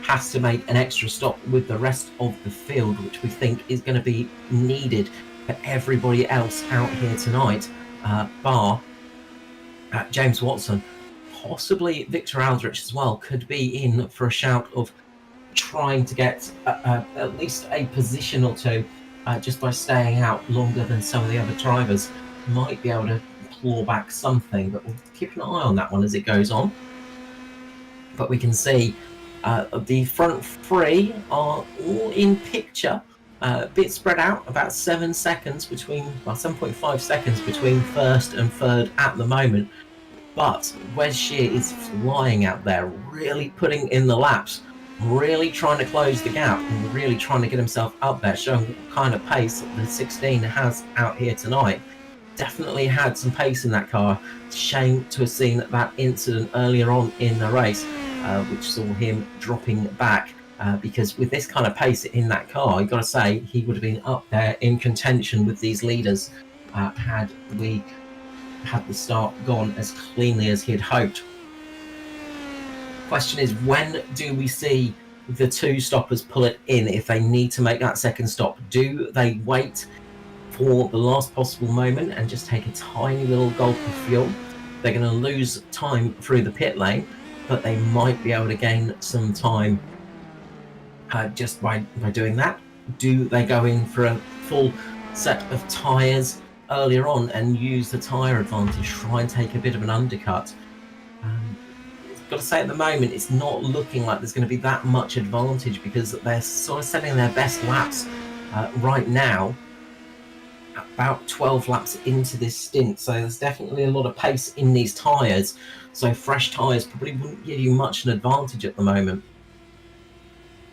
has to make an extra stop with the rest of the field, which we think is going to be needed for everybody else out here tonight, bar James Watson. Possibly Victor Aldrich as well could be in for a shout of trying to get at least a position or two just by staying out longer than some of the other drivers. Might be able to claw back something, but we'll keep an eye on that one as it goes on. But we can see the front three are all in picture, a bit spread out, about 7 seconds between, well, 7.5 seconds between first and third at the moment. But Wes Shear is flying out there, really putting in the laps, really trying to close the gap, and really trying to get himself up there, showing what kind of pace the 16 has out here tonight. Definitely had some pace in that car. Shame to have seen that incident earlier on in the race, which saw him dropping back, because with this kind of pace in that car, you've got to say he would have been up there in contention with these leaders had the start gone as cleanly as he had hoped. Question is, when do we see the two stoppers pull it in if they need to make that second stop? Do they wait for the last possible moment and just take a tiny little gulp of fuel? They're going to lose time through the pit lane, but they might be able to gain some time just by doing that. Do they go in for a full set of tyres earlier on and use the tyre advantage, try and take a bit of an undercut? Got to say, at the moment, it's not looking like there's going to be that much advantage, because they're sort of setting their best laps right now, about 12 laps into this stint. So there's definitely a lot of pace in these tyres. So fresh tyres probably wouldn't give you much an advantage at the moment.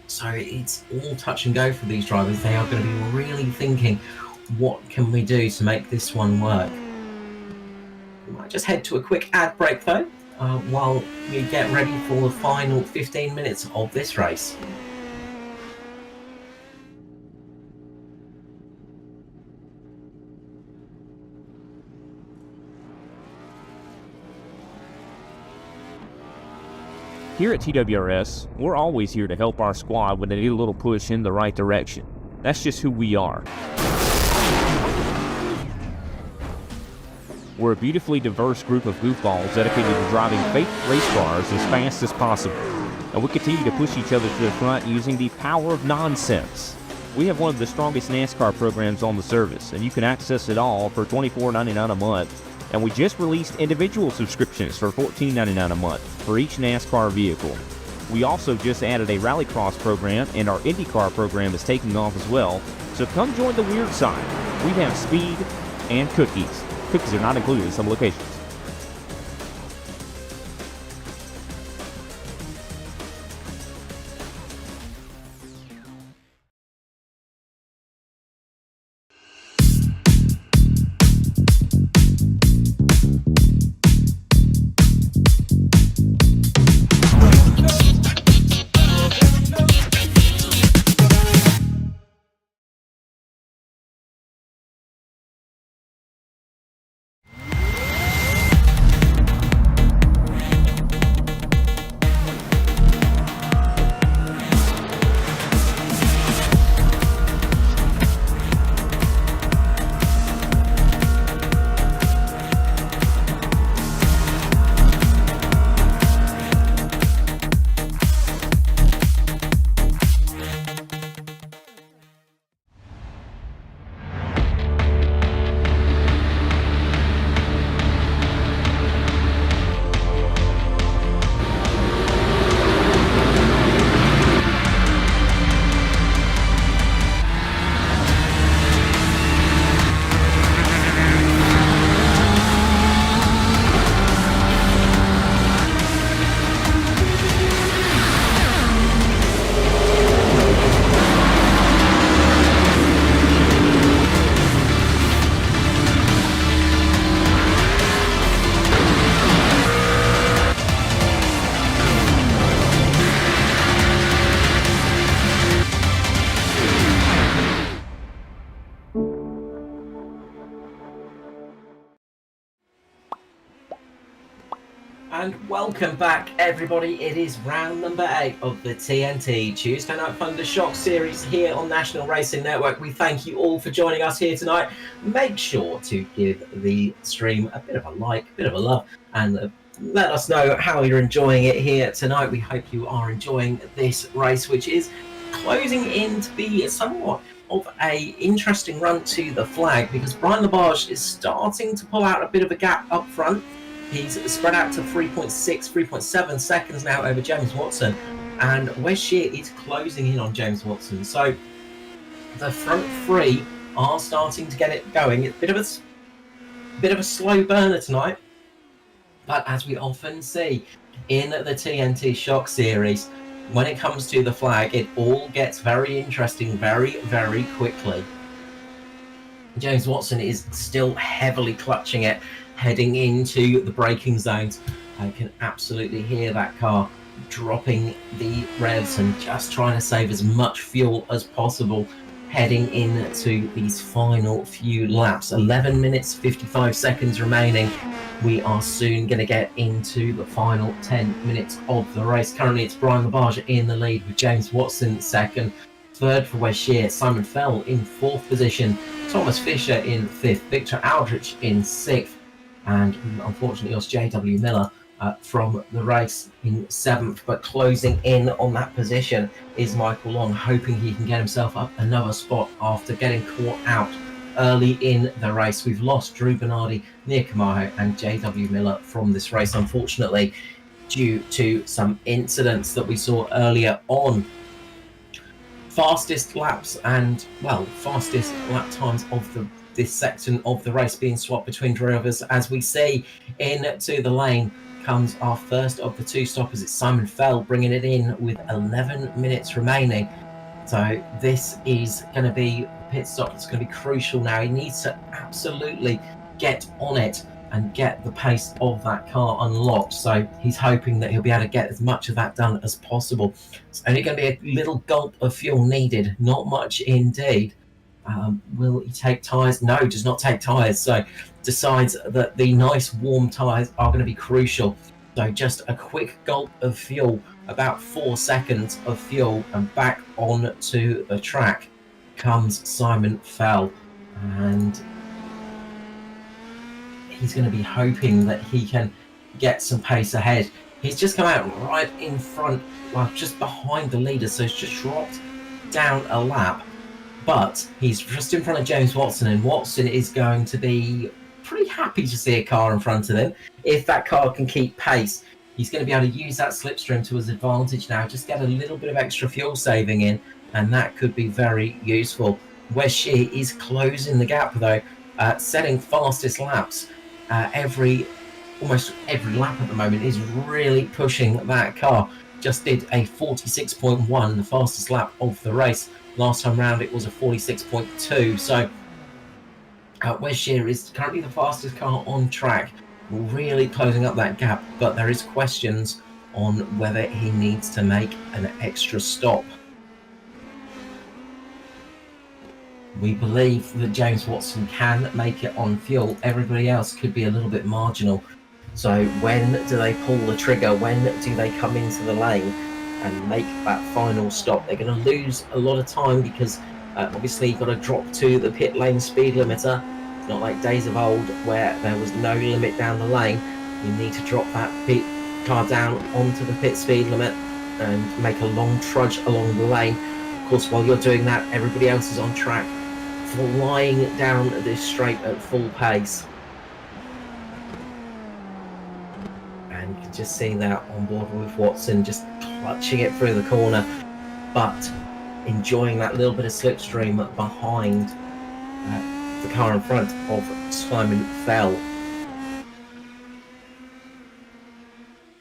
So it's all touch and go for these drivers. They are going to be really thinking, what can we do to make this one work? We might just head to a quick ad break though, while we get ready for the final 15 minutes of this race. Here at TWRS, we're always here to help our squad when they need a little push in the right direction. That's just who we are. We're a beautifully diverse group of goofballs dedicated to driving fake race cars as fast as possible. And we continue to push each other to the front using the power of nonsense. We have one of the strongest NASCAR programs on the service, and you can access it all for $24.99 a month. And we just released individual subscriptions for $14.99 a month for each NASCAR vehicle. We also just added a Rallycross program, and our IndyCar program is taking off as well. So come join the weird side. We have speed and cookies. Cookies are not included in some locations. And welcome back, everybody. It is round number 8 of the TNT Tuesday Night Thunder Shock Series here on National Racing Network. We thank you all for joining us here tonight. Make sure to give the stream a bit of a like, a bit of a love, and let us know how you're enjoying it here tonight. We hope you are enjoying this race, which is closing in to be somewhat of a interesting run to the flag, because Brian Labarge is starting to pull out a bit of a gap up front. He's spread out to 3.6, 3.7 seconds now over James Watson, and Wes Shear is closing in on James Watson. So the front three are starting to get it going. It's a bit of a slow burner tonight, but as we often see in the TNT Shock Series, when it comes to the flag, it all gets very interesting very, very quickly. James Watson is still heavily clutching it, heading into the braking zones. I can absolutely hear that car dropping the revs and just trying to save as much fuel as possible, heading into these final few laps. 11 minutes 55 seconds remaining. We are soon going to get into the final 10 minutes of the race. Currently it's Brian Labarge in the lead with James Watson second, third for Wes Shear, Simon Fell in fourth position, Thomas Fisher in fifth, Victor Aldrich in sixth, and unfortunately was JW Miller from the race in seventh. But closing in on that position is Michael Long, hoping he can get himself up another spot after getting caught out early in the race. We've lost Drew Bernardi, Nia Kamaho and JW Miller from this race, unfortunately, due to some incidents that we saw earlier on. Fastest laps and, well, fastest lap times of this section of the race being swapped between drivers. As we see into the lane comes our first of the two stoppers. It's Simon Fell bringing it in with 11 minutes remaining. So this is going to be a pit stop that's going to be crucial now. He needs to absolutely get on it and get the pace of that car unlocked. So he's hoping that he'll be able to get as much of that done as possible. It's only going to be a little gulp of fuel needed, not much indeed. Will he take tyres? No, does not take tyres. So decides that the nice warm tyres are going to be crucial. So just a quick gulp of fuel, about 4 seconds of fuel, and back onto the track comes Simon Fell. And he's going to be hoping that he can get some pace ahead. He's just come out right in front, well, just behind the leader, so he's just dropped down a lap. But he's just in front of James Watson, and Watson is going to be pretty happy to see a car in front of him. If that car can keep pace, he's going to be able to use that slipstream to his advantage now, just get a little bit of extra fuel saving in, and that could be very useful. Wes Shear is closing the gap though, setting fastest laps. Almost every lap at the moment is really pushing that car. Just did a 46.1, the fastest lap of the race. Last time round it was a 46.2. So Wes Shear is currently the fastest car on track, really closing up that gap, but there is questions on whether he needs to make an extra stop. We believe that James Watson can make it on fuel. Everybody else could be a little bit marginal. So when do they pull the trigger? When do they come into the lane and make that final stop? They're going to lose a lot of time because obviously you've got to drop to the pit lane speed limiter. It's not like days of old where there was no limit down the lane. You need to drop that pit car down onto the pit speed limit and make a long trudge along the lane. Of course, while you're doing that, everybody else is on track, flying down this straight at full pace. And you can just see that on board with Watson, just clutching it through the corner, but enjoying that little bit of slipstream behind the car in front of Simon Fell.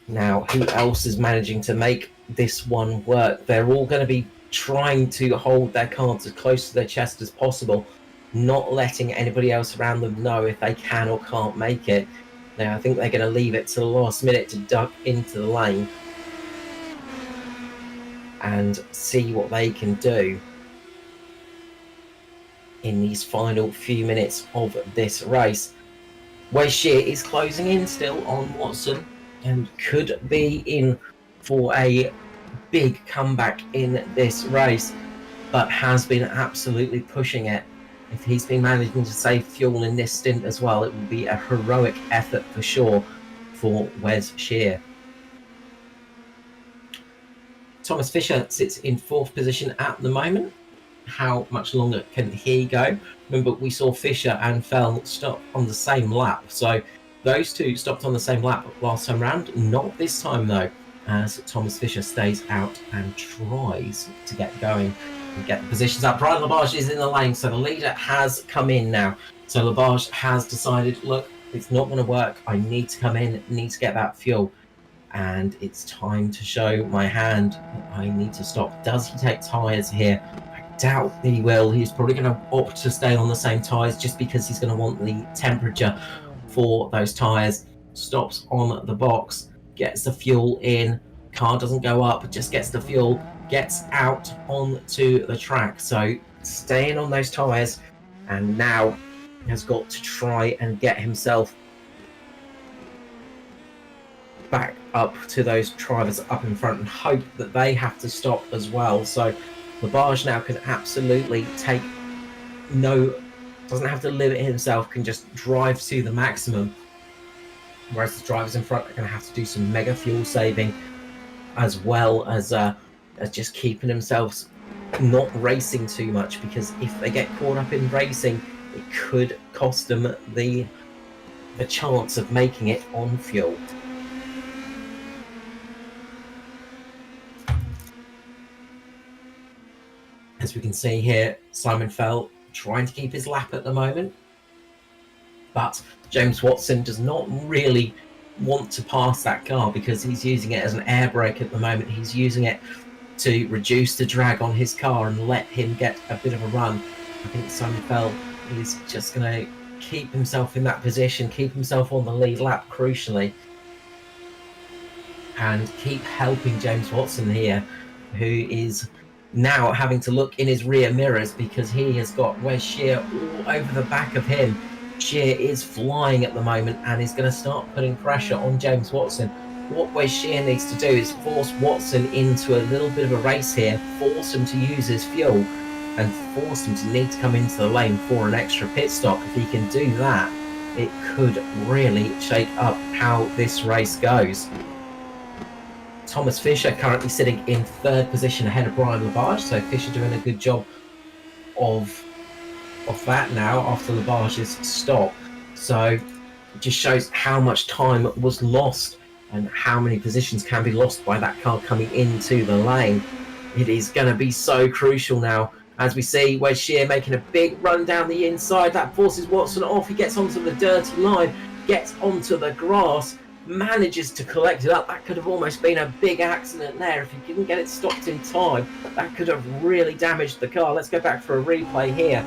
Now, who else is managing to make this one work? They're all going to be trying to hold their cards as close to their chest as possible, not letting anybody else around them know if they can or can't make it. Now, I think they're going to leave it to the last minute to duck into the lane and see what they can do in these final few minutes of this race. Wes Shear is closing in still on Watson. and could be in for a big comeback in this race, but has been absolutely pushing it. If he's been managing to save fuel in this stint as well, it will be a heroic effort for sure for Wes Shear. Thomas Fisher sits in 4th position at the moment. How much longer can he go? Remember, we saw Fisher and Fell stop on the same lap, so those two stopped on the same lap last time round. Not this time though, as Thomas Fisher stays out and tries to get going and get the positions up. Brian Labarge is in the lane, so the leader has come in now. So Labarge has decided, look, it's not going to work. I need to come in, need to get that fuel. And it's time to show my hand. I need to stop. Does he take tyres here? I doubt he will. He's probably going to opt to stay on the same tyres just because he's going to want the temperature for those tyres. Stops on the box, gets the fuel in. Car doesn't go up, just gets the fuel, gets out onto the track. So staying on those tyres, and now has got to try and get himself back up to those drivers up in front and hope that they have to stop as well. So Labarge now can absolutely doesn't have to limit himself, can just drive to the maximum, whereas the drivers in front are going to have to do some mega fuel saving, as well as just keeping themselves not racing too much, because if they get caught up in racing, it could cost them the chance of making it on fuel. As we can see here, Simon Fell trying to keep his lap at the moment, but James Watson does not really want to pass that car because he's using it as an air brake at the moment. He's using it to reduce the drag on his car and let him get a bit of a run. I think Simon Fell is just going to keep himself in that position, keep himself on the lead lap crucially, and keep helping James Watson here, who is now having to look in his rear mirrors because he has got Wes Shear all over the back of him. Shear is flying at the moment and is going to start putting pressure on James Watson. What Wes Shear needs to do is force Watson into a little bit of a race here, force him to use his fuel, and force him to need to come into the lane for an extra pit stop. If he can do that, it could really shake up how this race goes. Thomas Fisher currently sitting in 3rd position ahead of Brian Labarge, so Fisher doing a good job of that now after Labarge's stop. So it just shows how much time was lost and how many positions can be lost by that car coming into the lane. It is going to be so crucial now, as we see Wes Shear making a big run down the inside. That forces Watson off. He gets onto the dirty line, gets onto the grass, manages to collect it up. That could have almost been a big accident there. If he didn't get it stopped in time, that could have really damaged the car. Let's go back for a replay here.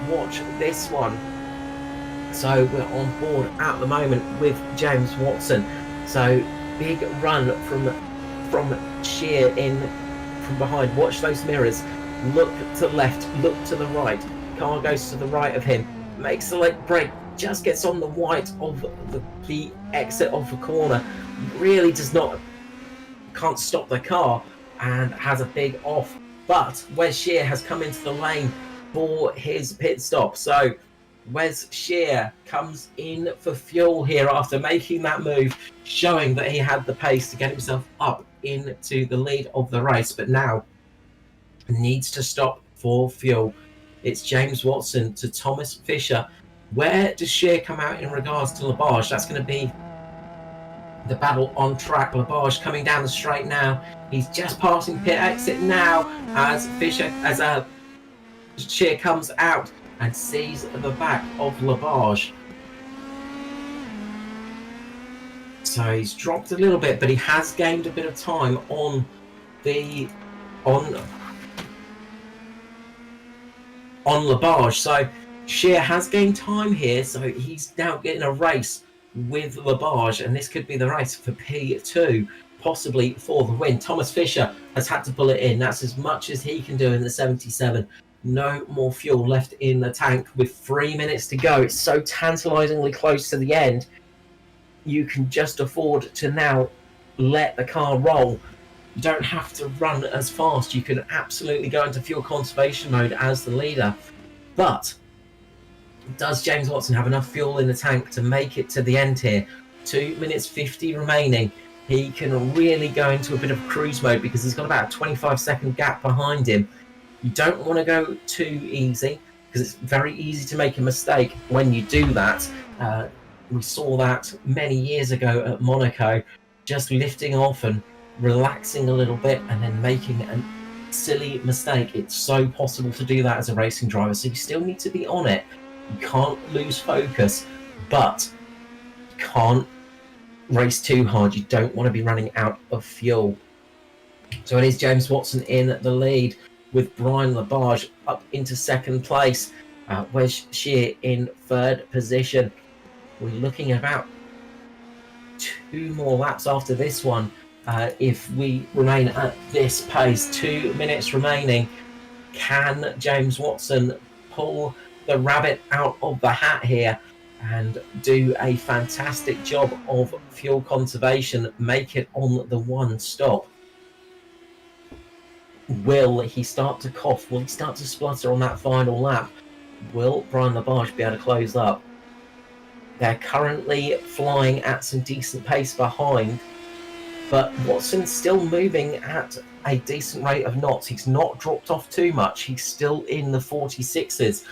Watch this one. So we're on board at the moment with James Watson. So big run from Shear in from behind. Watch those mirrors. Look to the left, look to the right. Car goes to the right of him, makes the leg brake, just gets on the white of the exit of the corner, really can't stop the car and has a big off. But Wes Shear has come into the lane for his pit stop. So Wes Shear comes in for fuel here after making that move, showing that he had the pace to get himself up into the lead of the race, but now needs to stop for fuel. It's James Watson to Thomas Fisher. Where does Shear come out in regards to Labarge? That's going to be the battle on track. Labarge coming down the straight now. He's just passing pit exit now as Shear comes out and sees the back of Labarge. So he's dropped a little bit, but he has gained a bit of time on Labarge. So Shear has gained time here, so he's now getting a race with Labarge, and this could be the race for P2, possibly for the win. Thomas Fisher has had to pull it in. That's as much as he can do in the 77. No more fuel left in the tank with 3 minutes to go. It's so tantalizingly close to the end. you can just afford to now let the car roll. You don't have to run as fast. You can absolutely go into fuel conservation mode as the leader. But does James Watson have enough fuel in the tank to make it to the end here? 2 minutes 50 remaining. He can really go into a bit of cruise mode because he's got about a 25-second gap behind him. You don't want to go too easy because it's very easy to make a mistake when you do that. We saw that many years ago at Monaco, just lifting off and relaxing a little bit and then making a silly mistake. It's so possible to do that as a racing driver, so you still need to be on it. You can't lose focus, but you can't race too hard. You don't want to be running out of fuel. So it is James Watson in the lead with Brian Labarge up into second place. Wes Shear in third position. We're looking at about 2 more laps after this one. If we remain at this pace, 2 minutes remaining. Can James Watson pull the rabbit out of the hat here and do a fantastic job of fuel conservation, make it on the one stop? Will he start to cough? Will he start to splutter on that final lap? Will Brian Labarge be able to close up? They're currently flying at some decent pace behind, but Watson's still moving at a decent rate of knots. He's not dropped off too much. He's still in the 46s,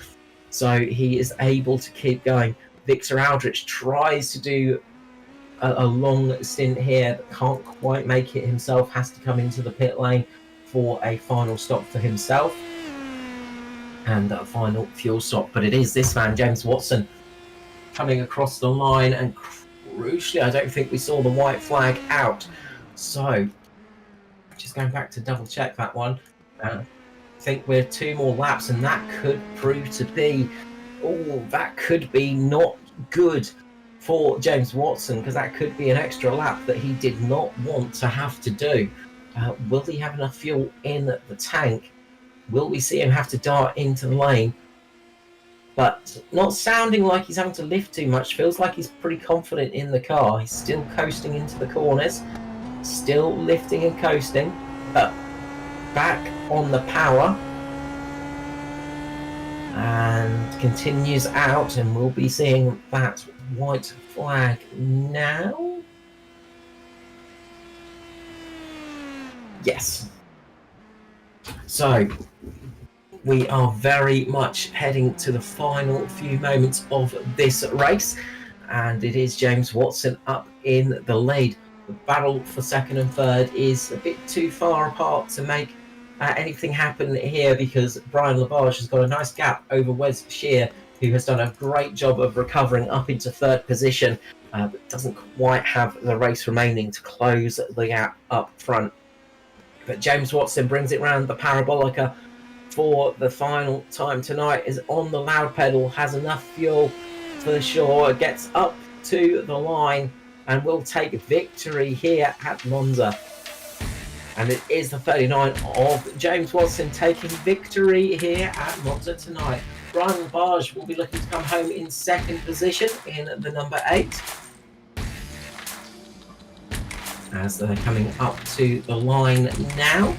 so he is able to keep going. Victor Aldrich tries to do a long stint here, but can't quite make it himself, has to come into the pit lane for a final stop for himself and a final fuel stop. But it is this man, James Watson, coming across the line, and crucially, I don't think we saw the white flag out. So, just going back to double check that one. I think we're 2 more laps, and that could prove to be, that could be not good for James Watson, because that could be an extra lap that he did not want to have to do. Will he have enough fuel in the tank? Will we see him have to dart into the lane? But not sounding like he's having to lift too much. Feels like he's pretty confident in the car. He's still coasting into the corners, still lifting and coasting, but back on the power, and continues out, and we'll be seeing that white flag now. Yes. So we are very much heading to the final few moments of this race, and it is James Watson up in the lead. The battle for second and third is a bit too far apart to make anything happen here, because Brian Labarge has got a nice gap over Wes Shear, who has done a great job of recovering up into third position, but doesn't quite have the race remaining to close the gap up front. But James Watson brings it round the Parabolica for the final time tonight, is on the loud pedal, has enough fuel for sure, gets up to the line, and will take victory here at Monza. And it is the 39 of James Watson taking victory here at Monza tonight. Brian Labarge will be looking to come home in second position in the number 8. As they're coming up to the line now.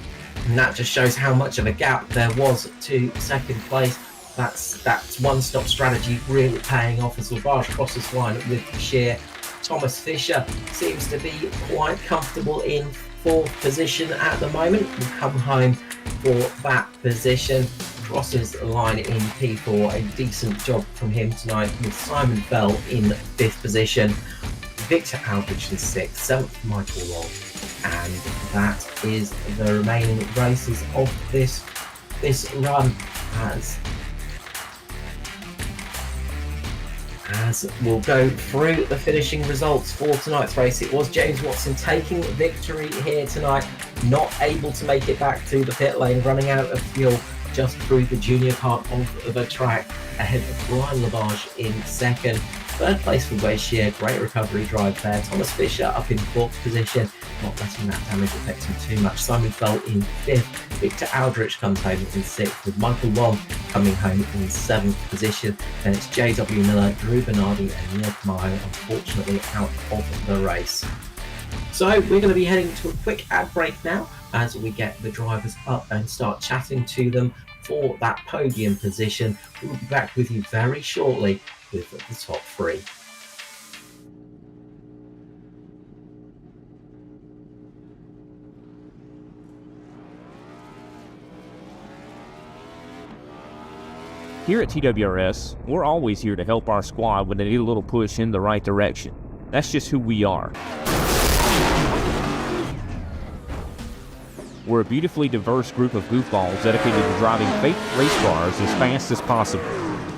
And that just shows how much of a gap there was to second place. That's one-stop strategy really paying off as Labarge crosses the line with Shear. Thomas Fisher seems to be quite comfortable in 4th position at the moment. Will come home for that position. Crosses the line in P4. A decent job from him tonight, with Simon Bell in 5th position. Victor Aldrich in 6th, 7th Michael Long, and that is the remaining races of this run. As we'll go through the finishing results for tonight's race, it was James Watson taking victory here tonight, not able to make it back to the pit lane, running out of fuel. just through the junior part of the track, ahead of Brian Labarge in second. Third place for Weishia, great recovery drive there. Thomas Fisher up in fourth position, not letting that damage affect him too much. Simon Fell in fifth. Victor Aldrich comes home in sixth, with Michael Wong coming home in seventh position. Then it's JW Miller, Drew Bernardi and Neil Kamayo, unfortunately out of the race. So we're going to be heading to a quick ad break now as we get the drivers up and start chatting to them for that podium position. We'll be back with you very shortly with the top three. Here at TWRS, we're always here to help our squad when they need a little push in the right direction. That's just who we are. We're a beautifully diverse group of goofballs dedicated to driving fake race cars as fast as possible.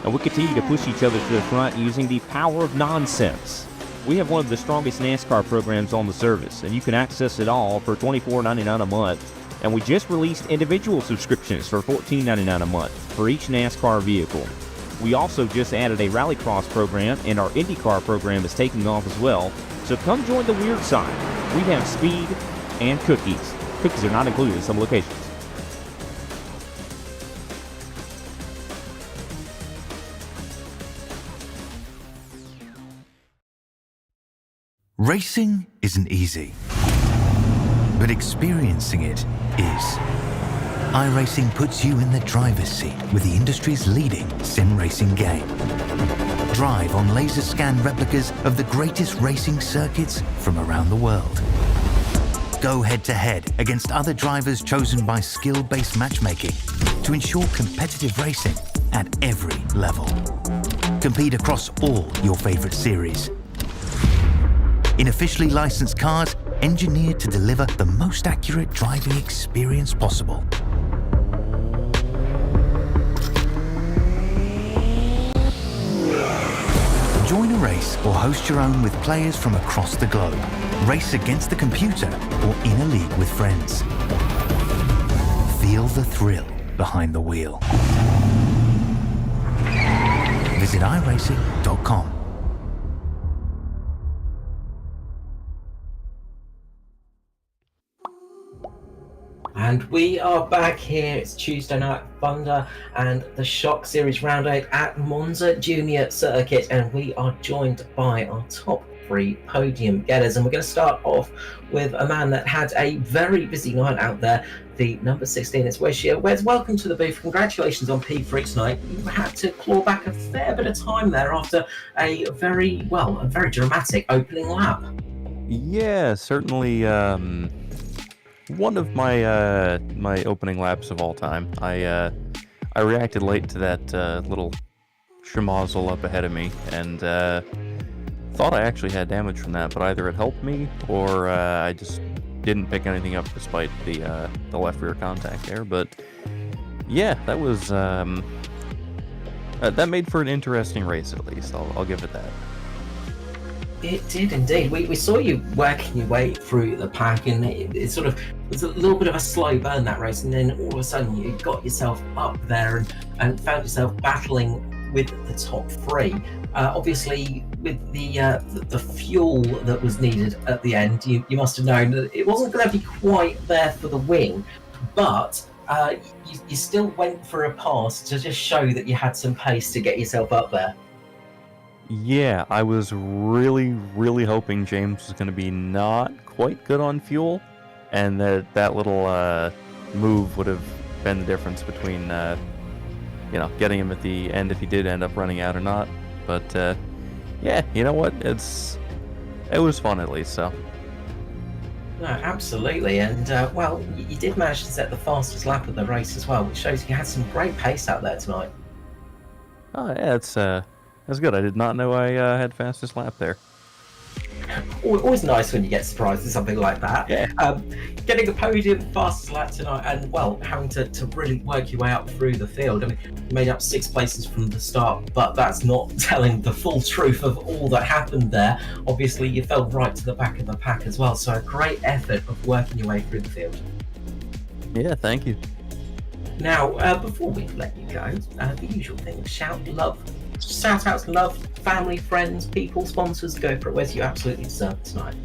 And we continue to push each other to the front using the power of nonsense. We have one of the strongest NASCAR programs on the service, and you can access it all for $24.99 a month. And we just released individual subscriptions for $14.99 a month for each NASCAR vehicle. We also just added a Rallycross program, and our IndyCar program is taking off as well. So come join the weird side. We have speed and cookies. Cookies are not included in some locations. Racing isn't easy, but experiencing it is. iRacing puts you in the driver's seat with the industry's leading sim racing game. Drive on laser scan replicas of the greatest racing circuits from around the world. Go head-to-head against other drivers chosen by skill-based matchmaking to ensure competitive racing at every level. Compete across all your favorite series. In officially licensed cars, engineered to deliver the most accurate driving experience possible. Join a race or host your own with players from across the globe. Race against the computer or in a league with friends. Feel the thrill behind the wheel. Visit iRacing.com. And we are back here. It's Tuesday Night Thunder and the Shock Series Round 8 at Monza Junior Circuit, and we are joined by our top three podium getters. And we're going to start off with a man that had a very busy night out there, the number 16. It's Weishia. Wes, welcome to the booth. Congratulations on P3 tonight. You had to claw back a fair bit of time there after a very dramatic opening lap. Yeah, certainly. One of my my opening laps of all time. I reacted late to that little schmozzle up ahead of me, and thought I actually had damage from that, but either it helped me or I just didn't pick anything up despite the left rear contact there. But yeah, that was that made for an interesting race, at least. I'll give it that. It did indeed. We saw you working your way through the pack, and it was a little bit of a slow burn, that race, and then all of a sudden you got yourself up there and found yourself battling with the top three. Obviously, with the fuel that was needed at the end, you must have known that it wasn't going to be quite there for the win, but you still went for a pass to just show that you had some pace to get yourself up there. Yeah, I was really, really hoping James was going to be not quite good on fuel, and that little move would have been the difference between, getting him at the end if he did end up running out or not. But yeah, you know what? It was fun at least. So. No, absolutely, and you did manage to set the fastest lap of the race as well, which shows you had some great pace out there tonight. Oh yeah, that's good. I did not know I had fastest lap there. Always nice when you get surprised at something like that. Yeah. Getting the podium fastest lap tonight, and having to really work your way up through the field. I mean, you made up 6 places from the start, but that's not telling the full truth of all that happened there. Obviously, you fell right to the back of the pack as well, so a great effort of working your way through the field. Yeah, thank you. Now, before we let you go, the usual thing: shout outs, love, family, friends, people, sponsors. Go for it. Where's you absolutely deserve it tonight?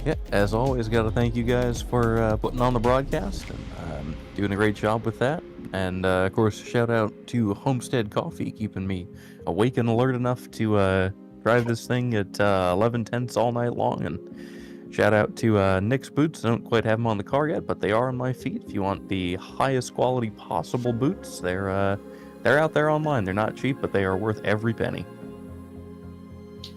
Yeah, as always, got to thank you guys for putting on the broadcast and doing a great job with that. And of course, shout out to Homestead Coffee, keeping me awake and alert enough to drive this thing at 11:10 all night long. And shout out to Nick's Boots. I don't quite have them on the car yet, but they are on my feet. If you want the highest quality possible boots, they're out there online. They're not cheap, but they are worth every penny.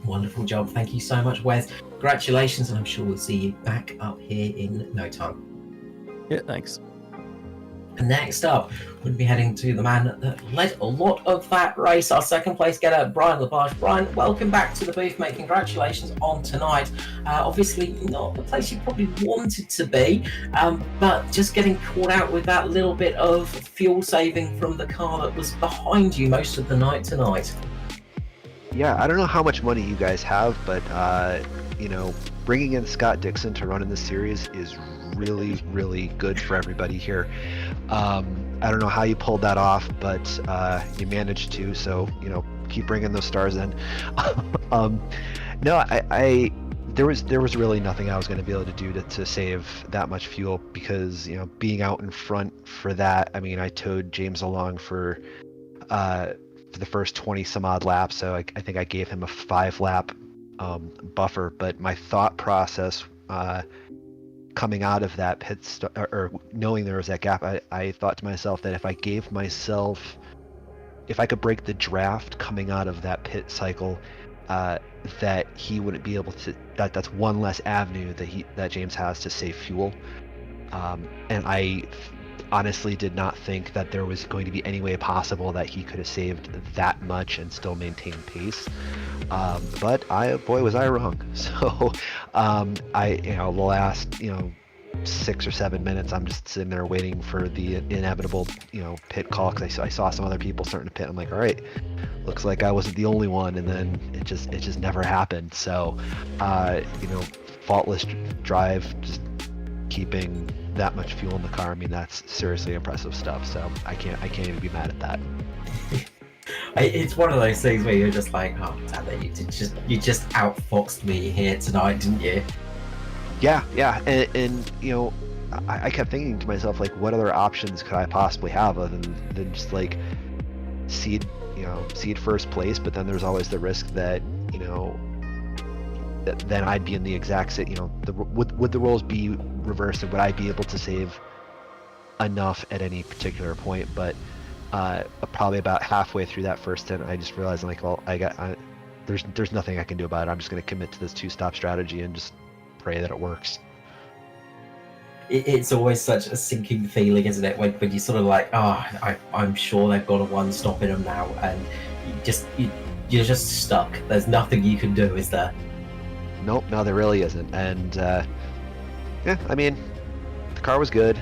Wonderful job. Thank you so much, Wes. Congratulations, and I'm sure we'll see you back up here in no time. Yeah, thanks. And next up, we'll be heading to the man that led a lot of that race, our second place getter, Brian Labarge. Brian, welcome back to the booth, mate. Congratulations on tonight. Obviously, not the place you probably wanted to be, but just getting caught out with that little bit of fuel saving from the car that was behind you most of the night tonight. Yeah, I don't know how much money you guys have, but bringing in Scott Dixon to run in this series is really, really good for everybody here. I don't know how you pulled that off, but you managed to. So keep bringing those stars in. No, there was really nothing I was going to be able to do to save that much fuel because being out in front for that. I mean, I towed James along for the first 20 some odd laps, so I think I gave him a 5-lap buffer. But my thought process coming out of that or knowing there was that gap, I thought to myself that if I could break the draft coming out of that pit cycle, that he wouldn't be able to. That's one less avenue that James has to save fuel, and I honestly did not think that there was going to be any way possible that he could have saved that much and still maintain pace. But was I wrong. So the last 6 or 7 minutes, I'm just sitting there waiting for the inevitable pit call, because I saw some other people starting to pit. I'm like, all right, looks like I wasn't the only one, and then it just never happened. So faultless drive, just keeping that much fuel in the car. I mean, that's seriously impressive stuff. So I can't even be mad at that. It's one of those things where you're just like, oh damn it, you just outfoxed me here tonight, didn't you? Yeah, and I kept thinking to myself, like, what other options could I possibly have other than just like seed first place? But then there's always the risk that then I'd be in the exact same, would the roles be reversed, and would I be able to save enough at any particular point? But probably about halfway through that first stint, I just realized, like, well, there's nothing I can do about it. I'm just going to commit to this 2-stop strategy and just pray that it works. It's always such a sinking feeling, isn't it, when you're sort of like, I'm sure they've got a 1-stop in them now, and you're just stuck. There's nothing you can do, is there? Nope, no, there really isn't. And I mean, the car was good.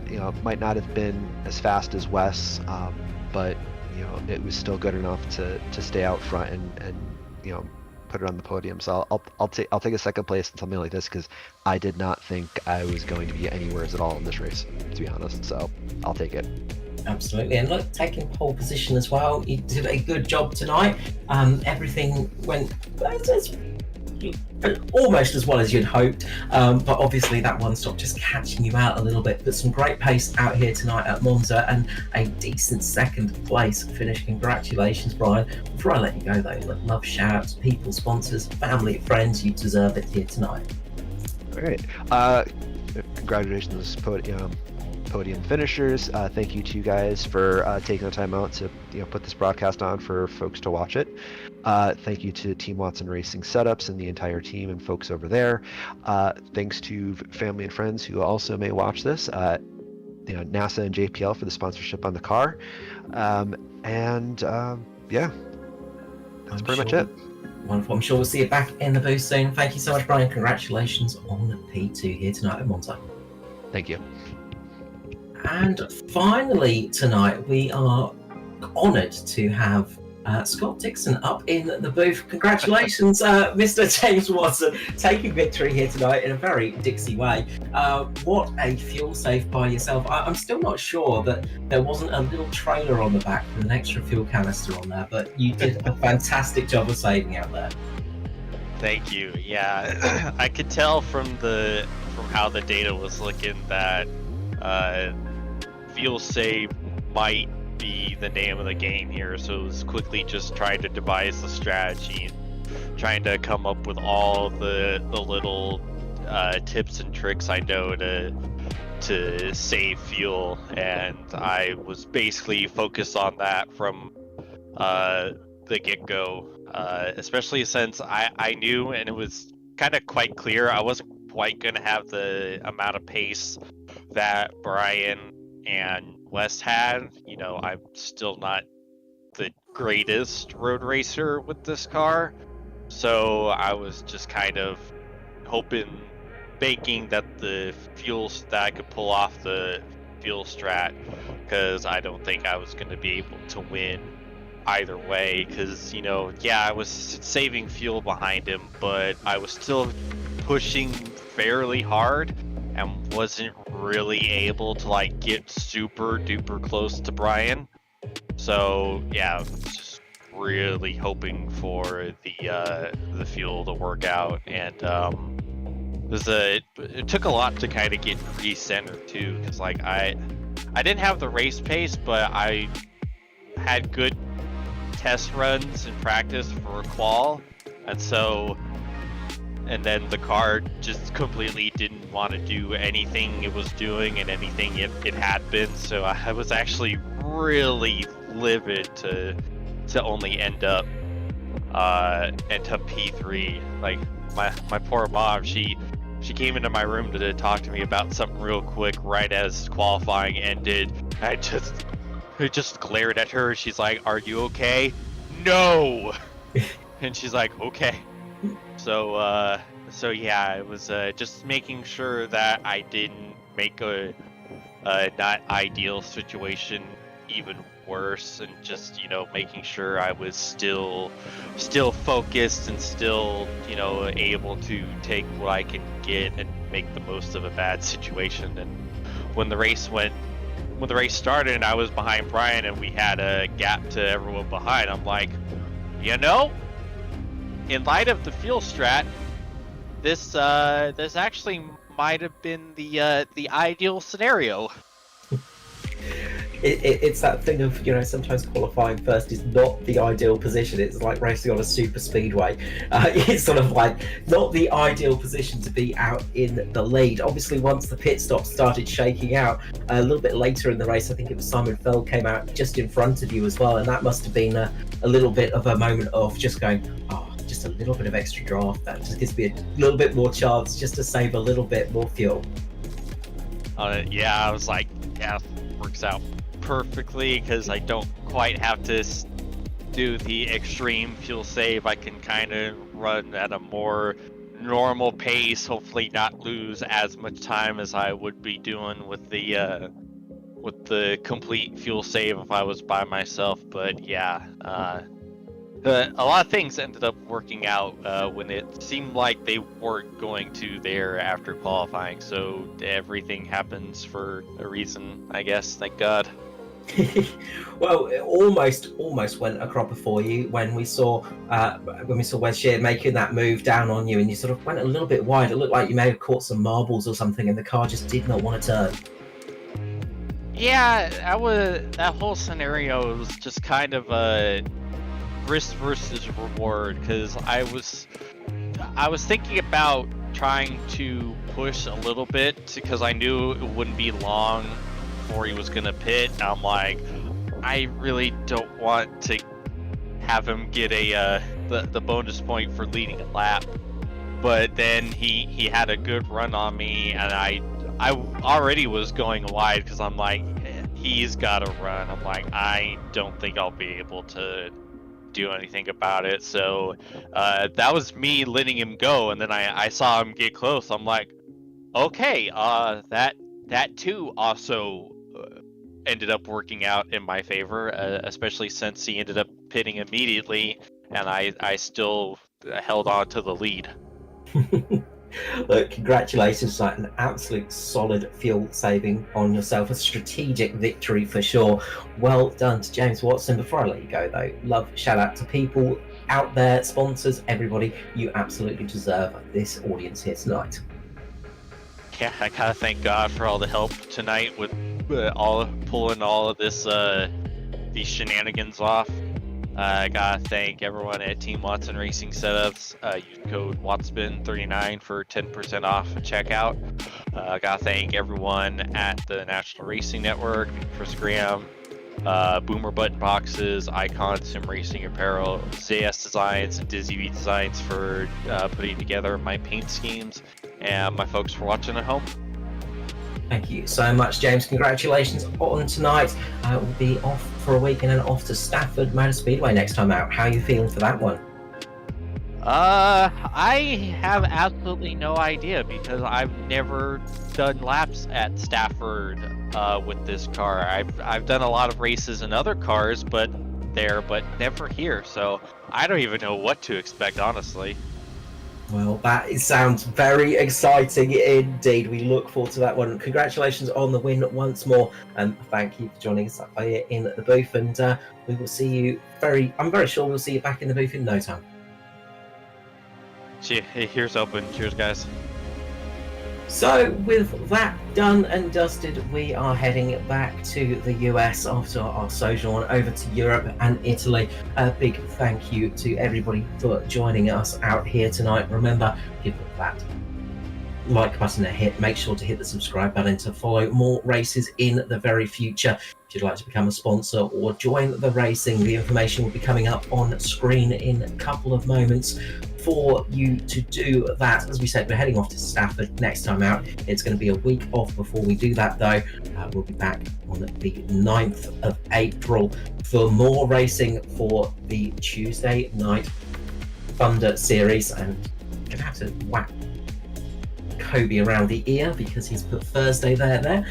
It might not have been as fast as Wes, but it was still good enough to stay out front and put it on the podium. So I'll take a second place in something like this, because I did not think I was going to be anywhere at all in this race, to be honest. So I'll take it. Absolutely, and look, taking pole position as well. You did a good job tonight. Everything went almost as well as you'd hoped, but obviously that 1-stop just catching you out a little bit. But some great pace out here tonight at Monza, and a decent second place finish. Congratulations, Brian. Before I let you go though, love shout-outs, people, sponsors, family, friends. You deserve it here tonight. All right, congratulations, podium finishers. Thank you to you guys for taking the time out to put this broadcast on for folks to watch it. Thank you to Team Watson Racing Setups and the entire team and folks over there. Thanks to family and friends who also may watch this. NASA and JPL for the sponsorship on the car. Yeah, that's pretty much it. Wonderful. I'm sure we'll see you back in the booth soon. Thank you so much, Brian. Congratulations on P2 here tonight at Monza. Thank you. And finally tonight, we are honoured to have Scott Dixon up in the booth. Congratulations, Mr. James Watson, taking victory here tonight in a very Dixie way. What a fuel save by yourself. I'm still not sure that there wasn't a little trailer on the back with an extra fuel canister on there, but you did a fantastic job of saving out there. Thank you. Yeah, I could tell from how the data was looking that fuel save might be the name of the game here. So it was quickly just trying to devise the strategy, and trying to come up with all the little tips and tricks I know to save fuel, and I was basically focused on that from the get-go. Especially since I knew, and it was kind of quite clear, I wasn't quite going to have the amount of pace that Brian and Wes had. You know, I'm still not the greatest road racer with this car, so I was just kind of baking that that I could pull off the fuel strat, because I don't think I was going to be able to win either way, because, you know, yeah, I was saving fuel behind him, but I was still pushing fairly hard and wasn't really able to like get super duper close to Brian. So yeah, I was just really hoping for the fuel to work out, and it took a lot to kind of get re-centered too, because like I didn't have the race pace, but I had good test runs in practice for qual, and then the car just completely didn't want to do anything it was doing and anything it had been, so I was actually really livid to only end up P3. Like my poor mom, she came into my room to talk to me about something real quick right as qualifying ended. I just glared at her. She's like, "Are you okay?" "No." And she's like, "Okay." So yeah, it was just making sure that I didn't make a not ideal situation even worse, and just, you know, making sure I was still focused and still, you know, able to take what I can get and make the most of a bad situation. And when the race started and I was behind Brian and we had a gap to everyone behind, I'm like, you know, in light of the fuel strat, this actually might have been the ideal scenario. It's that thing of, you know, sometimes qualifying first is not the ideal position. It's like racing on a super speedway. It's sort of like not the ideal position to be out in the lead. Obviously, once the pit stop started shaking out a little bit later in the race, I think it was Simon Feld came out just in front of you as well, and that must have been a little bit of a moment of just going, oh, just a little bit of extra draft. That just gives me a little bit more chance just to save a little bit more fuel. Yeah, I was like, yeah, works out perfectly, because I don't quite have to do the extreme fuel save. I can kind of run at a more normal pace, hopefully not lose as much time as I would be doing with the complete fuel save if I was by myself. But yeah, a lot of things ended up working out when it seemed like they weren't going to there after qualifying, so everything happens for a reason, I guess. Thank God. Well, it almost went a cropper for you when we saw Wes Shear making that move down on you, and you sort of went a little bit wide. It looked like you may have caught some marbles or something, and the car just did not want to turn. Yeah, that whole scenario was just kind of a risk versus reward, because I was thinking about trying to push a little bit, because I knew it wouldn't be long before he was gonna pit. I'm like, I really don't want to have him get the bonus point for leading a lap. But then he had a good run on me, and I already was going wide, because I'm like, he's got to run. I'm like, I don't think I'll be able to do anything about it. So that was me letting him go, and then I saw him get close. I'm like, okay, that too also ended up working out in my favor, especially since he ended up pitting immediately, and I still held on to the lead. Look, congratulations, like an absolute solid fuel saving on yourself, a strategic victory for sure. Well done to James Watson. Before I let you go though, love shout out to people out there, sponsors, everybody. You absolutely deserve this audience here tonight. Yeah, I gotta thank God for all the help tonight with pulling all of this these shenanigans off. I gotta thank everyone at Team Watson Racing Setups. Use code WATSPIN39 for 10% off at checkout. I gotta thank everyone at the National Racing Network, Chris Graham, Boomer Button Boxes, Icon Sim Racing Apparel, ZS Designs, and Dizzy V Designs for putting together my paint schemes, and my folks for watching at home. Thank you so much, James. Congratulations on tonight. We'll be off for a week and then off to Stafford Motor Speedway next time out. How are you feeling for that one? I have absolutely no idea because I've never done laps at Stafford with this car. I've done a lot of races in other cars, but never here. So I don't even know what to expect, honestly. Well, that sounds very exciting indeed. We look forward to that one. Congratulations on the win once more, and thank you for joining us up here in the booth. And we will see you I'm very sure we'll see you back in the booth in no time. Here's open. Cheers, guys. So with that done and dusted, we are heading back to the US after our sojourn over to Europe and Italy. A big thank you to everybody for joining us out here tonight. Remember, give that like button a hit. Make sure to hit the subscribe button to follow more races in the very future. If you'd like to become a sponsor or join the racing, the information will be coming up on screen in a couple of moments for you to do that. As we said, we're heading off to Stafford next time out. It's going to be a week off before we do that though. We'll be back on the 9th of April for more racing for the Tuesday Night Thunder series, and I'm going to have to whack Kobe around the ear because he's put Thursday there.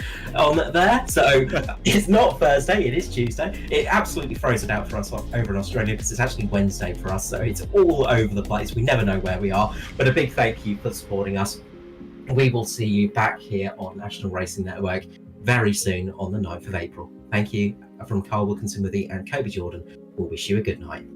So it's not Thursday, it is Tuesday. It absolutely throws it out for us over in Australia because it's actually Wednesday for us, so it's all over the place. We never know where we are, but a big thank you for supporting us. We will see you back here on National Racing Network very soon on the 9th of April. Thank you from Carl Wilkinson-Withy and Kobe Jordan. We'll wish you a good night.